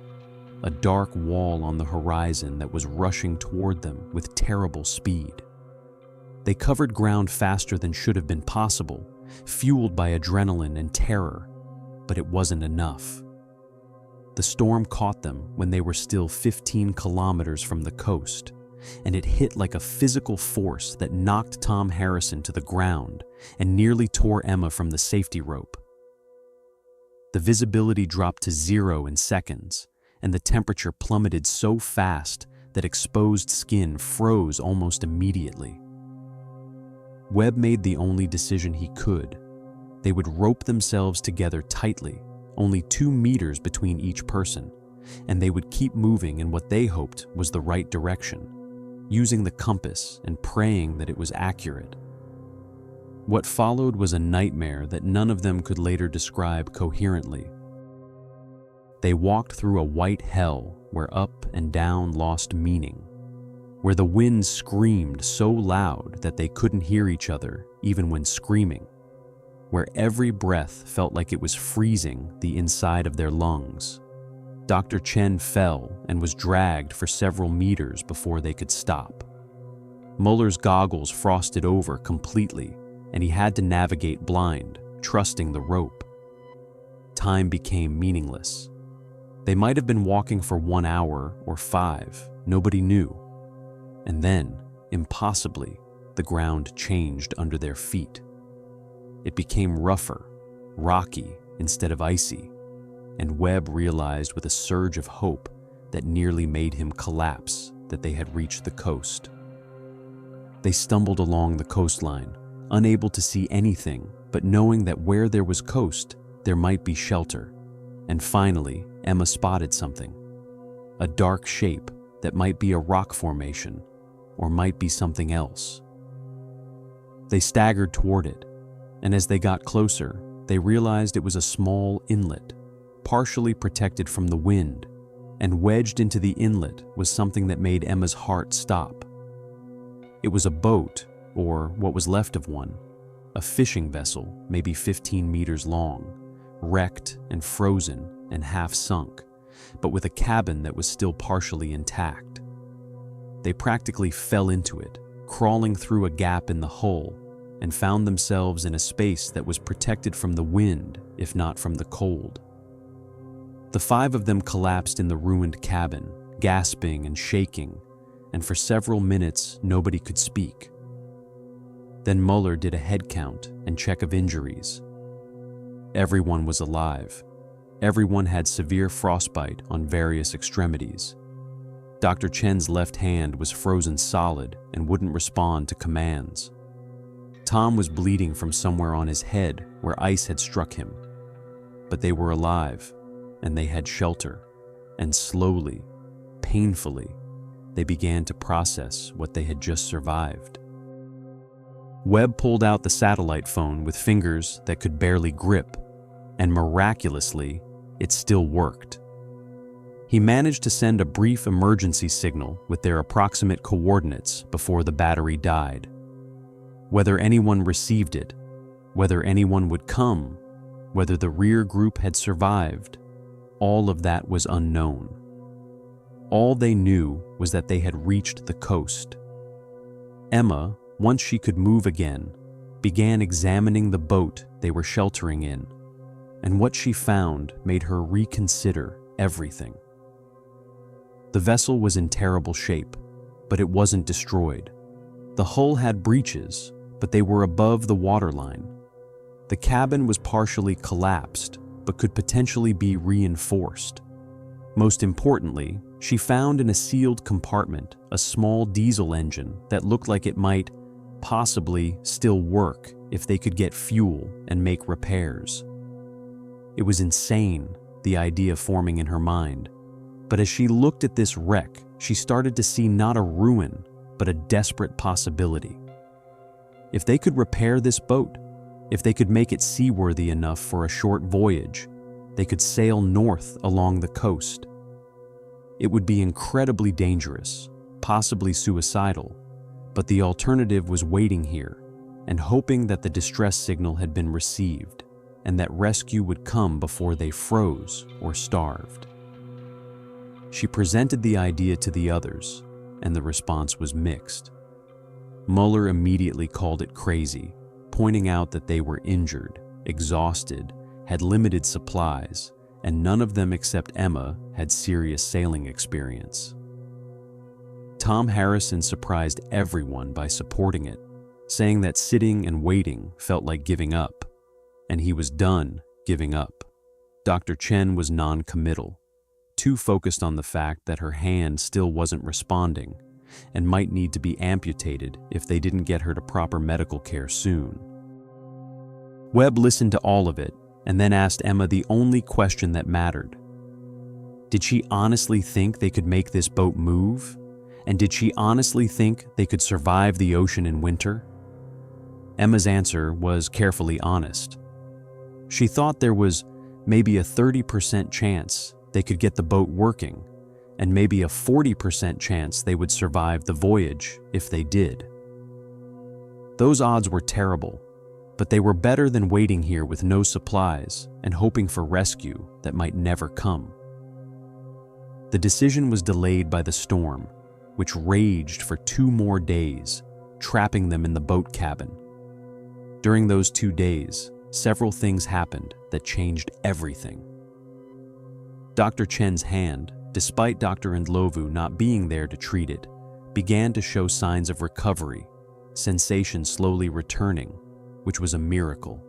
a dark wall on the horizon that was rushing toward them with terrible speed. They covered ground faster than should have been possible, fueled by adrenaline and terror, but it wasn't enough. The storm caught them when they were still 15 kilometers from the coast, and it hit like a physical force that knocked Tom Harrison to the ground and nearly tore Emma from the safety rope. The visibility dropped to 0 in seconds, and the temperature plummeted so fast that exposed skin froze almost immediately. Webb made the only decision he could. They would rope themselves together tightly, only 2 meters between each person, and they would keep moving in what they hoped was the right direction, using the compass and praying that it was accurate. What followed was a nightmare that none of them could later describe coherently. They walked through a white hell where up and down lost meaning, where the wind screamed so loud that they couldn't hear each other even when screaming, where every breath felt like it was freezing the inside of their lungs. Dr. Chen fell and was dragged for several meters before they could stop. Muller's goggles frosted over completely, and he had to navigate blind, trusting the rope. Time became meaningless. They might have been walking for 1 hour or 5, nobody knew. And then, impossibly, the ground changed under their feet. It became rougher, rocky instead of icy, and Webb realized with a surge of hope that nearly made him collapse that they had reached the coast. They stumbled along the coastline, unable to see anything, but knowing that where there was coast, there might be shelter. And finally, Emma spotted something. A dark shape that might be a rock formation, or might be something else. They staggered toward it, and as they got closer, they realized it was a small inlet, partially protected from the wind, and wedged into the inlet was something that made Emma's heart stop. It was a boat, or what was left of one, a fishing vessel, maybe 15 meters long, wrecked and frozen and half sunk, but with a cabin that was still partially intact. They practically fell into it, crawling through a gap in the hull, and found themselves in a space that was protected from the wind, if not from the cold. The 5 of them collapsed in the ruined cabin, gasping and shaking, and for several minutes nobody could speak. Then Muller did a head count and check of injuries. Everyone was alive. Everyone had severe frostbite on various extremities. Dr. Chen's left hand was frozen solid and wouldn't respond to commands. Tom was bleeding from somewhere on his head where ice had struck him. But they were alive, and they had shelter, and slowly, painfully, they began to process what they had just survived. Webb pulled out the satellite phone with fingers that could barely grip, and miraculously, it still worked. He managed to send a brief emergency signal with their approximate coordinates before the battery died. Whether anyone received it, whether anyone would come, whether the rear group had survived, all of that was unknown. All they knew was that they had reached the coast. Emma, once she could move again, began examining the boat they were sheltering in, and what she found made her reconsider everything. The vessel was in terrible shape, but it wasn't destroyed. The hull had breaches, but they were above the waterline. The cabin was partially collapsed, but could potentially be reinforced. Most importantly, she found in a sealed compartment a small diesel engine that looked like it might possibly still work if they could get fuel and make repairs. It was insane, the idea forming in her mind. But as she looked at this wreck, she started to see not a ruin, but a desperate possibility. If they could repair this boat, if they could make it seaworthy enough for a short voyage, they could sail north along the coast. It would be incredibly dangerous, possibly suicidal, but the alternative was waiting here and hoping that the distress signal had been received and that rescue would come before they froze or starved. She presented the idea to the others, and the response was mixed. Muller immediately called it crazy, pointing out that they were injured, exhausted, had limited supplies, and none of them except Emma had serious sailing experience. Tom Harrison surprised everyone by supporting it, saying that sitting and waiting felt like giving up, and he was done giving up. Dr. Chen was non-committal, too focused on the fact that her hand still wasn't responding and might need to be amputated if they didn't get her to proper medical care soon. Webb listened to all of it and then asked Emma the only question that mattered. Did she honestly think they could make this boat move? And did she honestly think they could survive the ocean in winter? Emma's answer was carefully honest. She thought there was maybe a 30% chance they could get the boat working, and maybe a 40% chance they would survive the voyage if they did. Those odds were terrible, but they were better than waiting here with no supplies and hoping for rescue that might never come. The decision was delayed by the storm, which raged for 2 more days, trapping them in the boat cabin. During those 2 days, several things happened that changed everything. Dr. Chen's hand, despite Dr. Ndlovu not being there to treat it, began to show signs of recovery, sensation slowly returning, which was a miracle.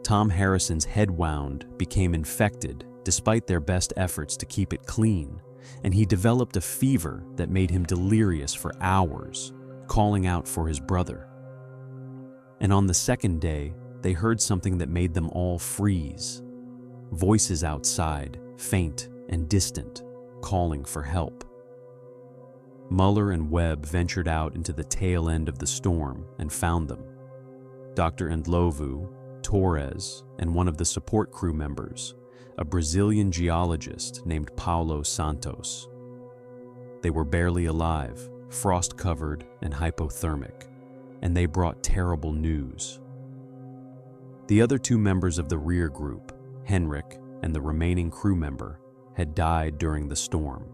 Tom Harrison's head wound became infected despite their best efforts to keep it clean, and he developed a fever that made him delirious for hours, calling out for his brother. And on the second day, they heard something that made them all freeze. Voices outside, faint and distant, calling for help. Muller and Webb ventured out into the tail end of the storm and found them. Dr. Ndlovu, Torres, and one of the support crew members, a Brazilian geologist named Paulo Santos. They were barely alive, frost-covered and hypothermic, and they brought terrible news. The other 2 members of the rear group, Henrik and the remaining crew member, had died during the storm.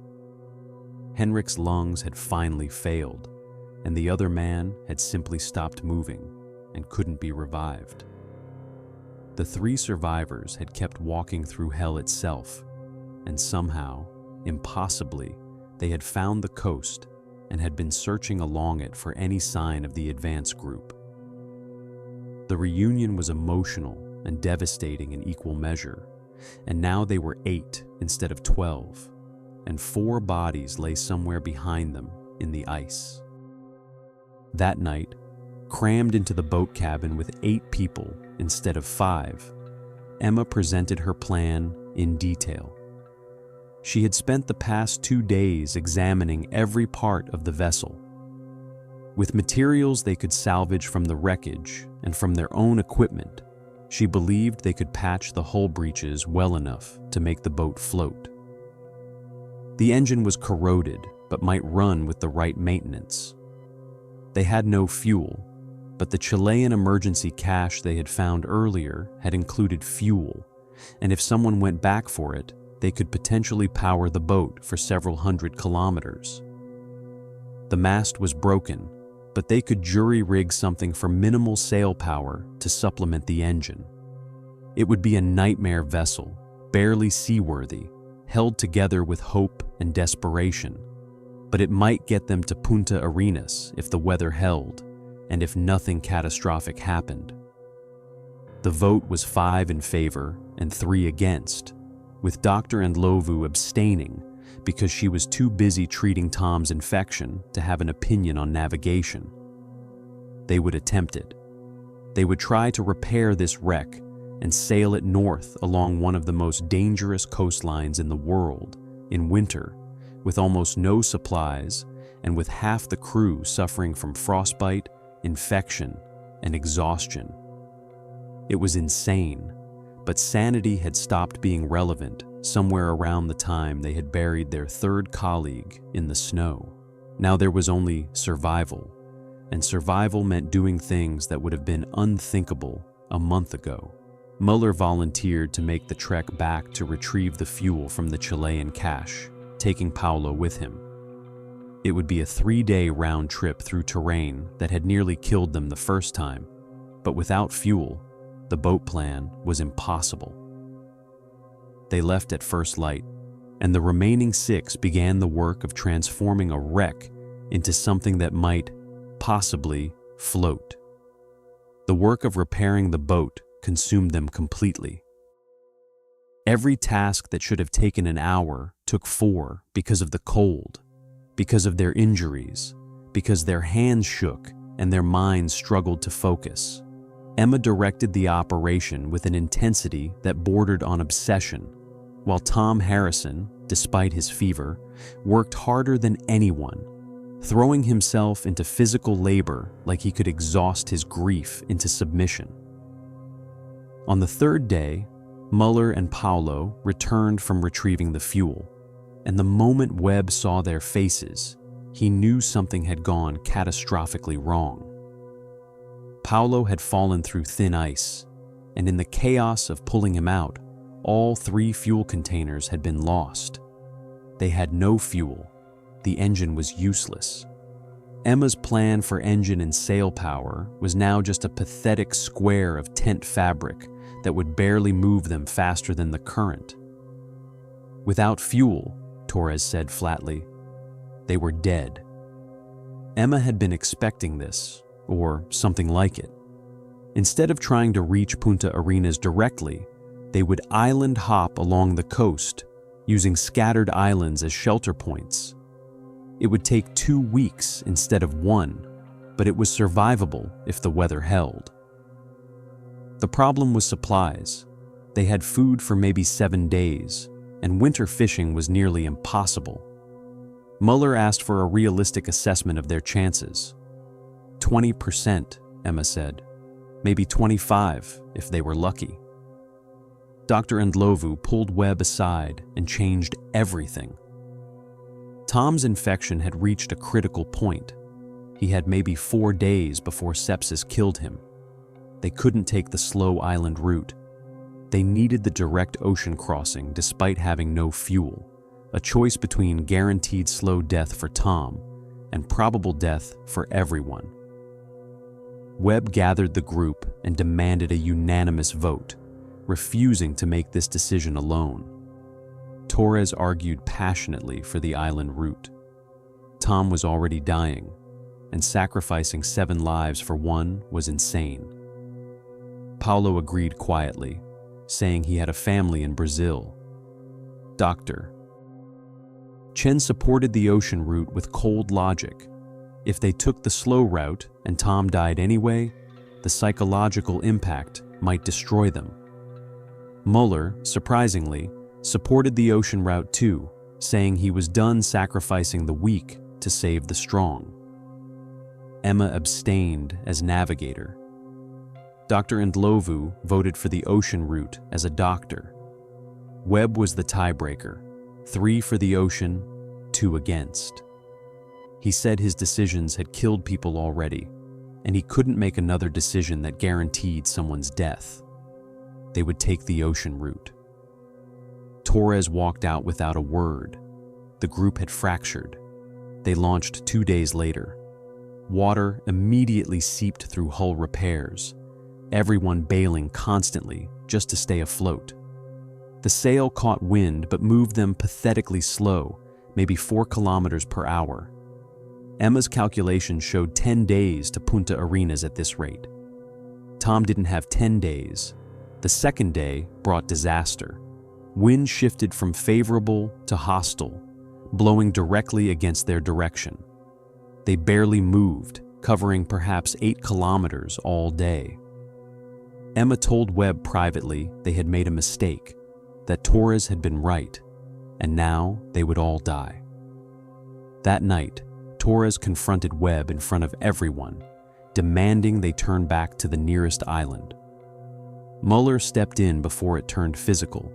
Henrik's lungs had finally failed, and the other man had simply stopped moving and couldn't be revived. The 3 survivors had kept walking through hell itself, and somehow, impossibly, they had found the coast and had been searching along it for any sign of the advance group. The reunion was emotional and devastating in equal measure, and now they were 8 instead of 12, and 4 bodies lay somewhere behind them in the ice. That night, crammed into the boat cabin with 8 people instead of 5, Emma presented her plan in detail. She had spent the past 2 days examining every part of the vessel. With materials they could salvage from the wreckage and from their own equipment, she believed they could patch the hull breaches well enough to make the boat float. The engine was corroded, but might run with the right maintenance. They had no fuel, but the Chilean emergency cache they had found earlier had included fuel, and if someone went back for it, they could potentially power the boat for several hundred kilometers. The mast was broken, but they could jury-rig something for minimal sail power to supplement the engine. It would be a nightmare vessel, barely seaworthy, held together with hope and desperation, but it might get them to Punta Arenas if the weather held, and if nothing catastrophic happened. The vote was 5 in favor and 3 against, with Dr. Ndlovu abstaining because she was too busy treating Tom's infection to have an opinion on navigation. They would attempt it. They would try to repair this wreck and sail it north along one of the most dangerous coastlines in the world in winter, with almost no supplies and with half the crew suffering from frostbite, infection, and exhaustion. It was insane, but sanity had stopped being relevant somewhere around the time they had buried their 3rd colleague in the snow. Now there was only survival, and survival meant doing things that would have been unthinkable a month ago. Muller volunteered to make the trek back to retrieve the fuel from the Chilean cache, taking Paulo with him. It would be a 3-day round trip through terrain that had nearly killed them the first time, but without fuel, the boat plan was impossible. They left at first light, and the remaining 6 began the work of transforming a wreck into something that might, possibly, float. The work of repairing the boat consumed them completely. Every task that should have taken an hour took 4 because of the cold, because of their injuries, because their hands shook and their minds struggled to focus. Emma directed the operation with an intensity that bordered on obsession, while Tom Harrison, despite his fever, worked harder than anyone, throwing himself into physical labor like he could exhaust his grief into submission. On the third day, Muller and Paolo returned from retrieving the fuel, and the moment Webb saw their faces, he knew something had gone catastrophically wrong. Paolo had fallen through thin ice, and in the chaos of pulling him out, all 3 fuel containers had been lost. They had no fuel. The engine was useless. Emma's plan for engine and sail power was now just a pathetic square of tent fabric that would barely move them faster than the current. Without fuel, Torres said flatly, they were dead. Emma had been expecting this, or something like it. Instead of trying to reach Punta Arenas directly, they would island hop along the coast, using scattered islands as shelter points. It would take 2 weeks instead of 1, but it was survivable if the weather held. The problem was supplies. They had food for maybe 7 days, and winter fishing was nearly impossible. Muller asked for a realistic assessment of their chances. 20%, Emma said. Maybe 25 if they were lucky. Dr. Ndlovu pulled Webb aside and changed everything. Tom's infection had reached a critical point. He had maybe 4 days before sepsis killed him. They couldn't take the slow island route. They needed the direct ocean crossing despite having no fuel, a choice between guaranteed slow death for Tom and probable death for everyone. Webb gathered the group and demanded a unanimous vote, refusing to make this decision alone. Torres argued passionately for the island route. Tom was already dying, and sacrificing 7 lives for one was insane. Paulo agreed quietly, saying he had a family in Brazil. Doctor. Chen supported the ocean route with cold logic. If they took the slow route and Tom died anyway, the psychological impact might destroy them. Muller, surprisingly, supported the ocean route too, saying he was done sacrificing the weak to save the strong. Emma abstained as navigator. Dr. Ndlovu voted for the ocean route as a doctor. Webb was the tiebreaker, 3 for the ocean, 2 against. He said his decisions had killed people already, and he couldn't make another decision that guaranteed someone's death. They would take the ocean route. Torres walked out without a word. The group had fractured. They launched 2 days later. Water immediately seeped through hull repairs, everyone bailing constantly just to stay afloat. The sail caught wind but moved them pathetically slow, maybe 4 kilometers per hour. Emma's calculations showed 10 days to Punta Arenas at this rate. Tom didn't have 10 days. The second day brought disaster. Wind shifted from favorable to hostile, blowing directly against their direction. They barely moved, covering perhaps 8 kilometers all day. Emma told Webb privately they had made a mistake, that Torres had been right, and now they would all die. That night, Torres confronted Webb in front of everyone, demanding they turn back to the nearest island. Muller stepped in before it turned physical,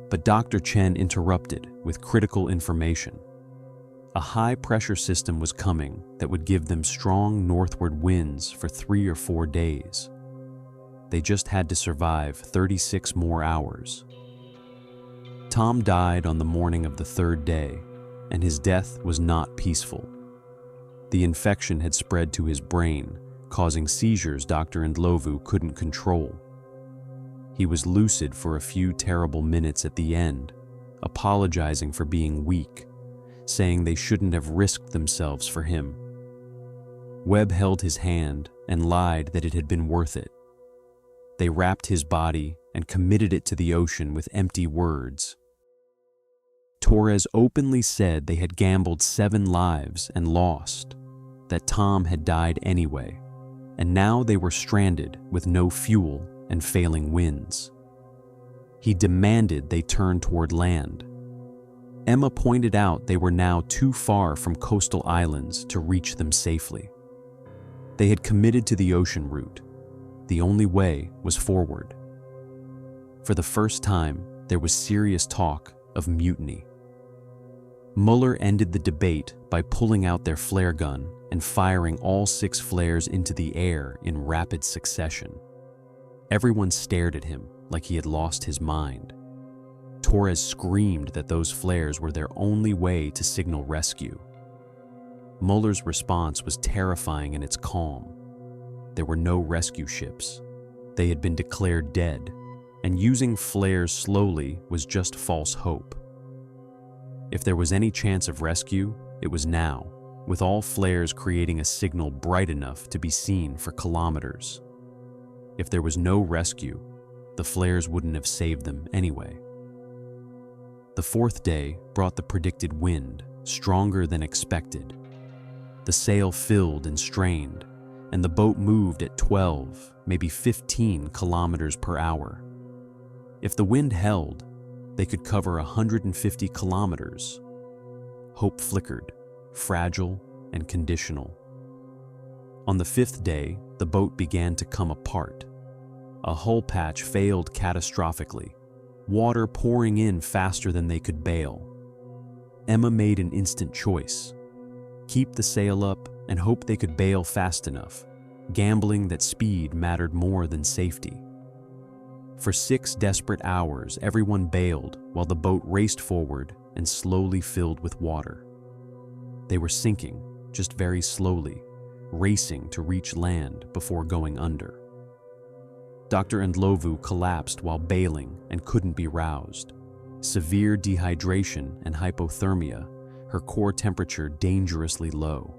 but Dr. Chen interrupted with critical information. A high-pressure system was coming that would give them strong northward winds for 3 or 4 days. They just had to survive 36 more hours. Tom died on the morning of the 3rd day, and his death was not peaceful. The infection had spread to his brain, causing seizures Dr. Ndlovu couldn't control. He was lucid for a few terrible minutes at the end, apologizing for being weak, saying they shouldn't have risked themselves for him. Webb held his hand and lied that it had been worth it. They wrapped his body and committed it to the ocean with empty words. Torres openly said they had gambled 7 lives and lost, that Tom had died anyway, and now they were stranded with no fuel and failing winds. He demanded they turn toward land. Emma pointed out they were now too far from coastal islands to reach them safely. They had committed to the ocean route. The only way was forward. For the first time, there was serious talk of mutiny. Muller ended the debate by pulling out their flare gun and firing all 6 flares into the air in rapid succession. Everyone stared at him like he had lost his mind. Torres screamed that those flares were their only way to signal rescue. Muller's response was terrifying in its calm. There were no rescue ships. They had been declared dead, and using flares slowly was just false hope. If there was any chance of rescue, it was now, with all flares creating a signal bright enough to be seen for kilometers. If there was no rescue, the flares wouldn't have saved them anyway. The 4th day brought the predicted wind, stronger than expected. The sail filled and strained, and the boat moved at 12, maybe 15 kilometers per hour. If the wind held, they could cover 150 kilometers. Hope flickered, fragile and conditional. On the 5th day, the boat began to come apart. A hull patch failed catastrophically, water pouring in faster than they could bail. Emma made an instant choice: keep the sail up and hope they could bail fast enough, gambling that speed mattered more than safety. For 6 desperate hours, everyone bailed while the boat raced forward and slowly filled with water. They were sinking, just very slowly, racing to reach land before going under. Dr. Ndlovu collapsed while bailing and couldn't be roused. Severe dehydration and hypothermia, her core temperature dangerously low.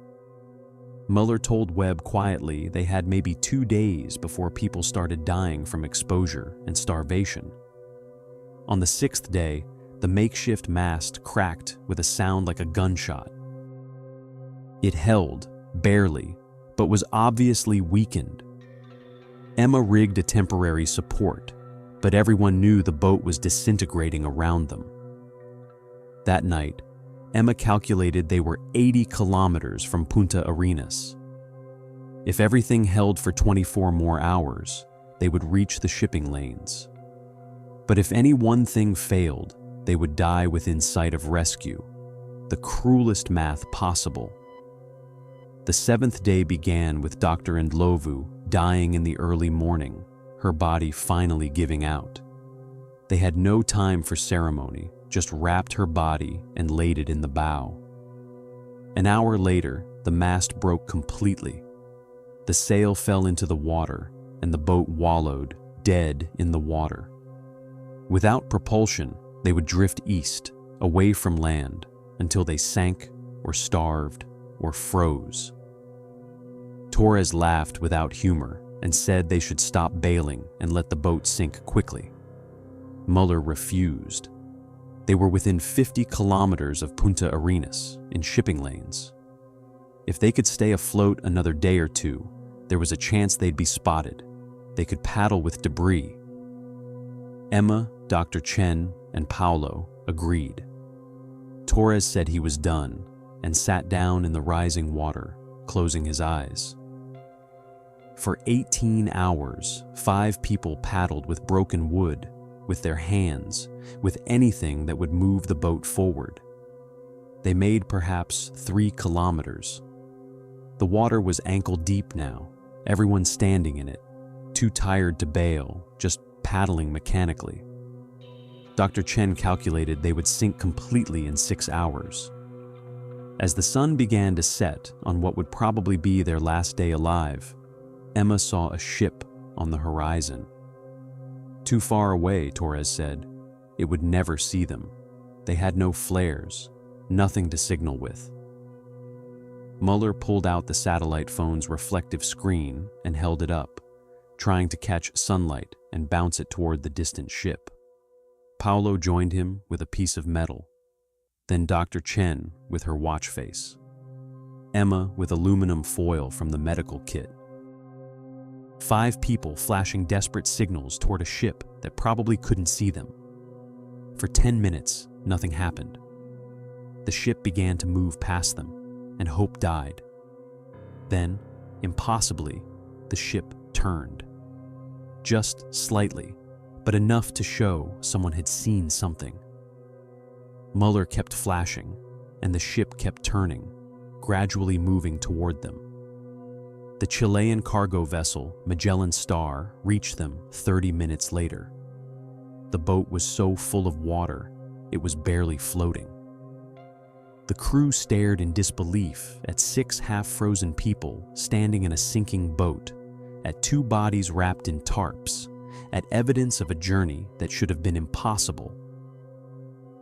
Muller told Webb quietly they had maybe 2 days before people started dying from exposure and starvation. On the 6th day, the makeshift mast cracked with a sound like a gunshot. It held, barely, but was obviously weakened. Emma rigged a temporary support, but everyone knew the boat was disintegrating around them. That night, Emma calculated they were 80 kilometers from Punta Arenas. If everything held for 24 more hours, they would reach the shipping lanes. But if any one thing failed, they would die within sight of rescue, the cruelest math possible. The 7th day began with Dr. Ndlovu dying in the early morning, her body finally giving out. They had no time for ceremony, just wrapped her body and laid it in the bow. An hour later, the mast broke completely. The sail fell into the water, and the boat wallowed, dead in the water. Without propulsion, they would drift east, away from land, until they sank or starved or froze. Torres laughed without humor and said they should stop bailing and let the boat sink quickly. Muller refused. They were within 50 kilometers of Punta Arenas, in shipping lanes. If they could stay afloat another day or 2, there was a chance they'd be spotted. They could paddle with debris. Emma, Dr. Chen, and Paulo agreed. Torres said he was done and sat down in the rising water, closing his eyes. For 18 hours, 5 people paddled with broken wood, with their hands, with anything that would move the boat forward. They made perhaps 3 kilometers. The water was ankle deep now, everyone standing in it, too tired to bail, just paddling mechanically. Dr. Chen calculated they would sink completely in 6 hours. As the sun began to set on what would probably be their last day alive, Emma saw a ship on the horizon. Too far away, Torres said. It would never see them. They had no flares, nothing to signal with. Muller pulled out the satellite phone's reflective screen and held it up, trying to catch sunlight and bounce it toward the distant ship. Paolo joined him with a piece of metal, then Dr. Chen with her watch face, Emma with aluminum foil from the medical kit. 5 people flashing desperate signals toward a ship that probably couldn't see them. For 10 minutes, nothing happened. The ship began to move past them, and hope died. Then, impossibly, the ship turned. Just slightly, but enough to show someone had seen something. Muller kept flashing, and the ship kept turning, gradually moving toward them. The Chilean cargo vessel, Magellan Star, reached them 30 minutes later. The boat was so full of water, it was barely floating. The crew stared in disbelief at 6 half-frozen people standing in a sinking boat, at 2 bodies wrapped in tarps, at evidence of a journey that should have been impossible.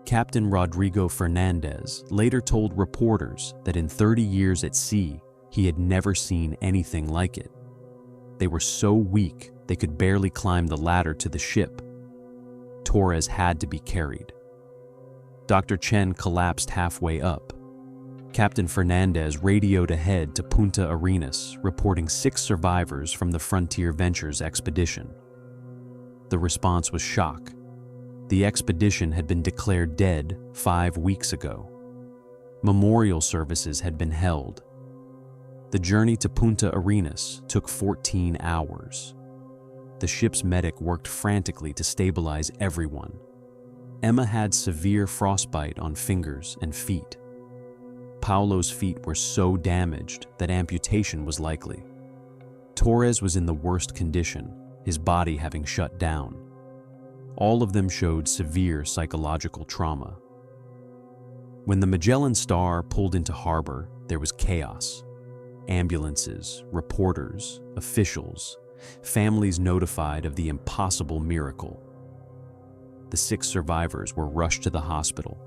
Captain Rodrigo Fernandez later told reporters that in 30 years at sea, he had never seen anything like it. They were so weak they could barely climb the ladder to the ship. Torres had to be carried. Dr. Chen collapsed halfway up. Captain Fernandez radioed ahead to Punta Arenas, reporting 6 survivors from the Frontier Ventures expedition. The response was shock. The expedition had been declared dead 5 weeks ago. Memorial services had been held. The journey to Punta Arenas took 14 hours. The ship's medic worked frantically to stabilize everyone. Emma had severe frostbite on fingers and feet. Paolo's feet were so damaged that amputation was likely. Torres was in the worst condition, his body having shut down. All of them showed severe psychological trauma. When the Magellan Star pulled into harbor, there was chaos. Ambulances, reporters, officials, families notified of the impossible miracle. The 6 survivors were rushed to the hospital.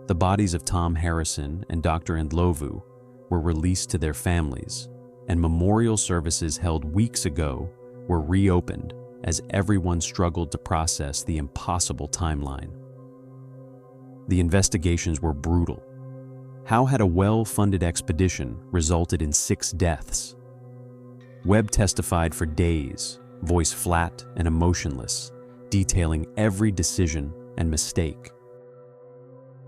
The bodies of Tom Harrison and Dr. Ndlovu were released to their families, and memorial services held weeks ago were reopened as everyone struggled to process the impossible timeline. The investigations were brutal. How had a well-funded expedition resulted in 6 deaths? Webb testified for days, voice flat and emotionless, detailing every decision and mistake.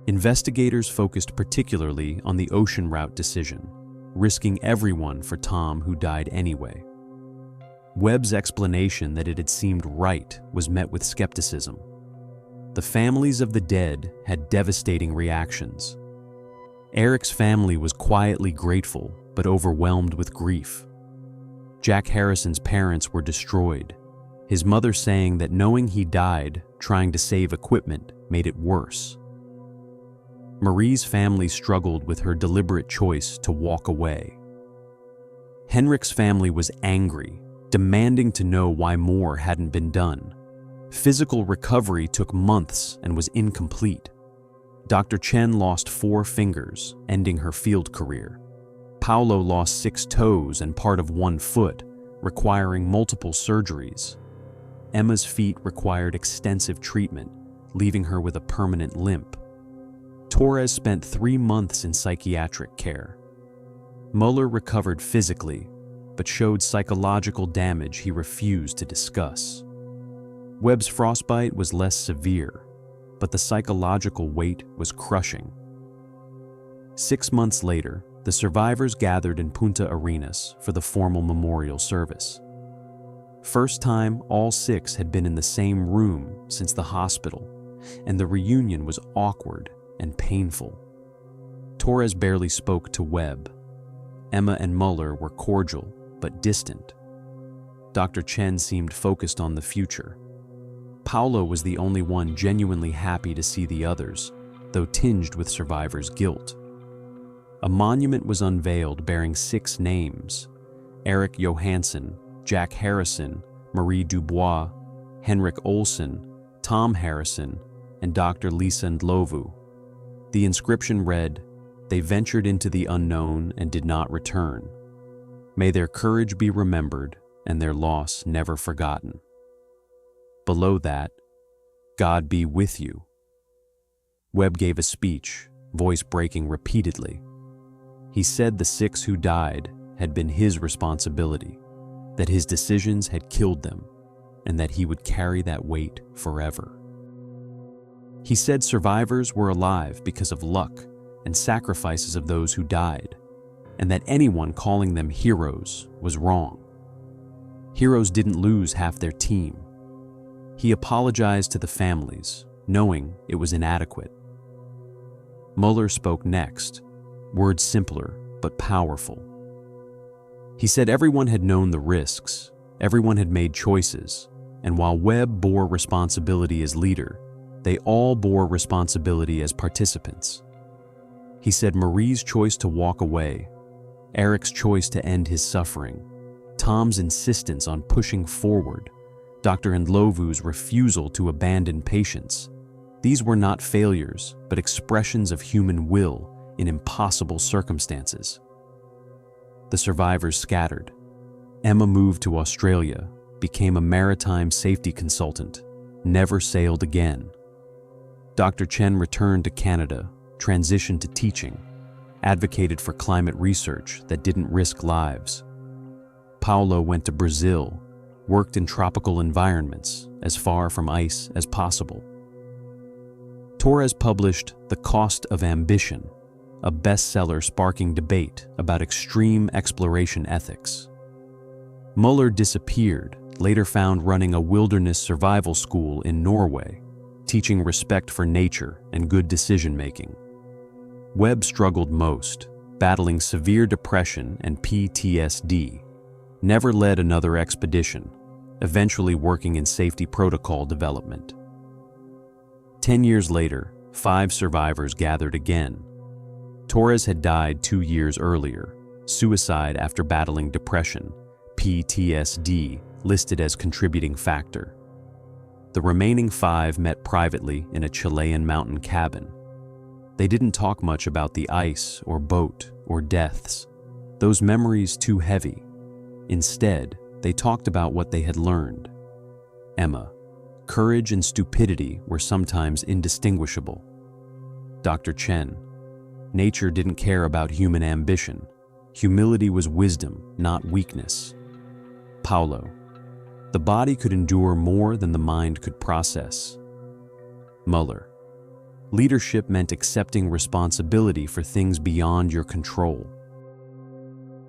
Investigators focused particularly on the ocean route decision, risking everyone for Tom, who died anyway. Webb's explanation that it had seemed right was met with skepticism. The families of the dead had devastating reactions. Eric's family was quietly grateful but overwhelmed with grief. Jack Harrison's parents were destroyed, his mother saying that knowing he died trying to save equipment made it worse. Marie's family struggled with her deliberate choice to walk away. Henrik's family was angry, demanding to know why more hadn't been done. Physical recovery took months and was incomplete. Dr. Chen lost 4 fingers, ending her field career. Paolo lost 6 toes and part of 1 foot, requiring multiple surgeries. Emma's feet required extensive treatment, leaving her with a permanent limp. Torres spent 3 months in psychiatric care. Muller recovered physically, but showed psychological damage he refused to discuss. Webb's frostbite was less severe, but the psychological weight was crushing. 6 months later, the survivors gathered in Punta Arenas for the formal memorial service. First time all 6 had been in the same room since the hospital, and the reunion was awkward and painful. Torres barely spoke to Webb. Emma and Muller were cordial but distant. Dr. Chen seemed focused on the future. Paolo was the only one genuinely happy to see the others, though tinged with survivors' guilt. A monument was unveiled bearing 6 names: Eric Johansson, Jack Harrison, Marie Dubois, Henrik Olsen, Tom Harrison, and Dr. Lisa Ndlovu. The inscription read, "They ventured into the unknown and did not return. May their courage be remembered and their loss never forgotten. Below that, God be with you. Webb gave a speech, voice breaking repeatedly. He said the 6 who died had been his responsibility, that his decisions had killed them, and that he would carry that weight forever. He said survivors were alive because of luck and sacrifices of those who died, and that anyone calling them heroes was wrong. Heroes didn't lose half their team. He apologized to the families, knowing it was inadequate. Mueller spoke next, words simpler but powerful. He said everyone had known the risks, everyone had made choices, and while Webb bore responsibility as leader, they all bore responsibility as participants. He said Marie's choice to walk away, Eric's choice to end his suffering, Tom's insistence on pushing forward, Dr. Ndlovu's refusal to abandon patients, these were not failures, but expressions of human will in impossible circumstances. The survivors scattered. Emma moved to Australia, became a maritime safety consultant, never sailed again. Dr. Chen returned to Canada, transitioned to teaching, advocated for climate research that didn't risk lives. Paulo went to Brazil, worked in tropical environments, as far from ice as possible. Torres published The Cost of Ambition, a bestseller sparking debate about extreme exploration ethics. Mueller disappeared, later found running a wilderness survival school in Norway, teaching respect for nature and good decision-making. Webb struggled most, battling severe depression and PTSD, never led another expedition, eventually working in safety protocol development. 10 years later, 5 survivors gathered again. Torres had died 2 years earlier, suicide after battling depression, PTSD listed as contributing factor. The remaining 5 met privately in a Chilean mountain cabin. They didn't talk much about the ice or boat or deaths, those memories too heavy. Instead, they talked about what they had learned. Emma, courage and stupidity were sometimes indistinguishable. Dr. Chen, nature didn't care about human ambition. Humility was wisdom, not weakness. Paulo, the body could endure more than the mind could process. Mueller, leadership meant accepting responsibility for things beyond your control.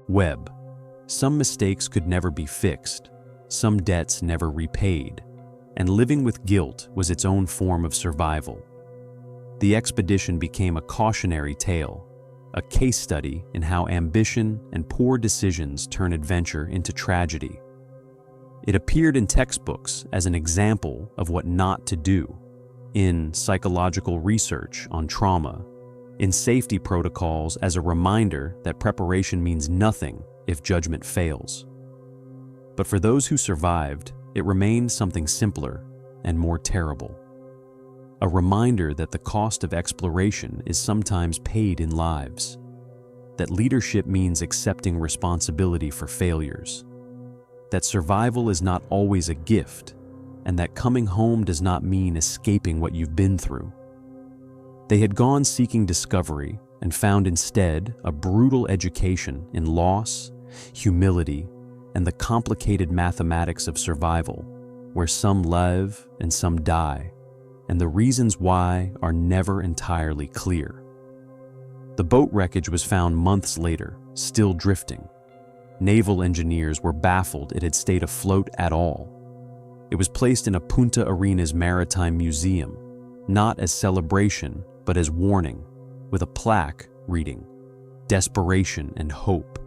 Webb, some mistakes could never be fixed, some debts never repaid, and living with guilt was its own form of survival. The expedition became a cautionary tale, a case study in how ambition and poor decisions turn adventure into tragedy. It appeared in textbooks as an example of what not to do, in psychological research on trauma, in safety protocols as a reminder that preparation means nothing if judgment fails. But for those who survived, it remained something simpler and more terrible. A reminder that the cost of exploration is sometimes paid in lives, that leadership means accepting responsibility for failures, that survival is not always a gift, and that coming home does not mean escaping what you've been through. They had gone seeking discovery and found instead a brutal education in loss, humility, and the complicated mathematics of survival, where some live and some die, and the reasons why are never entirely clear. The boat wreckage was found months later, still drifting. Naval engineers were baffled it had stayed afloat at all. It was placed in a Punta Arenas maritime museum, not as celebration, but as warning, with a plaque reading, "Desperation and hope,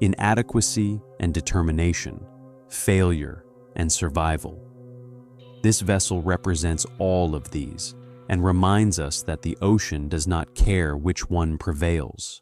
inadequacy and determination, failure and survival." This vessel represents all of these and reminds us that the ocean does not care which one prevails.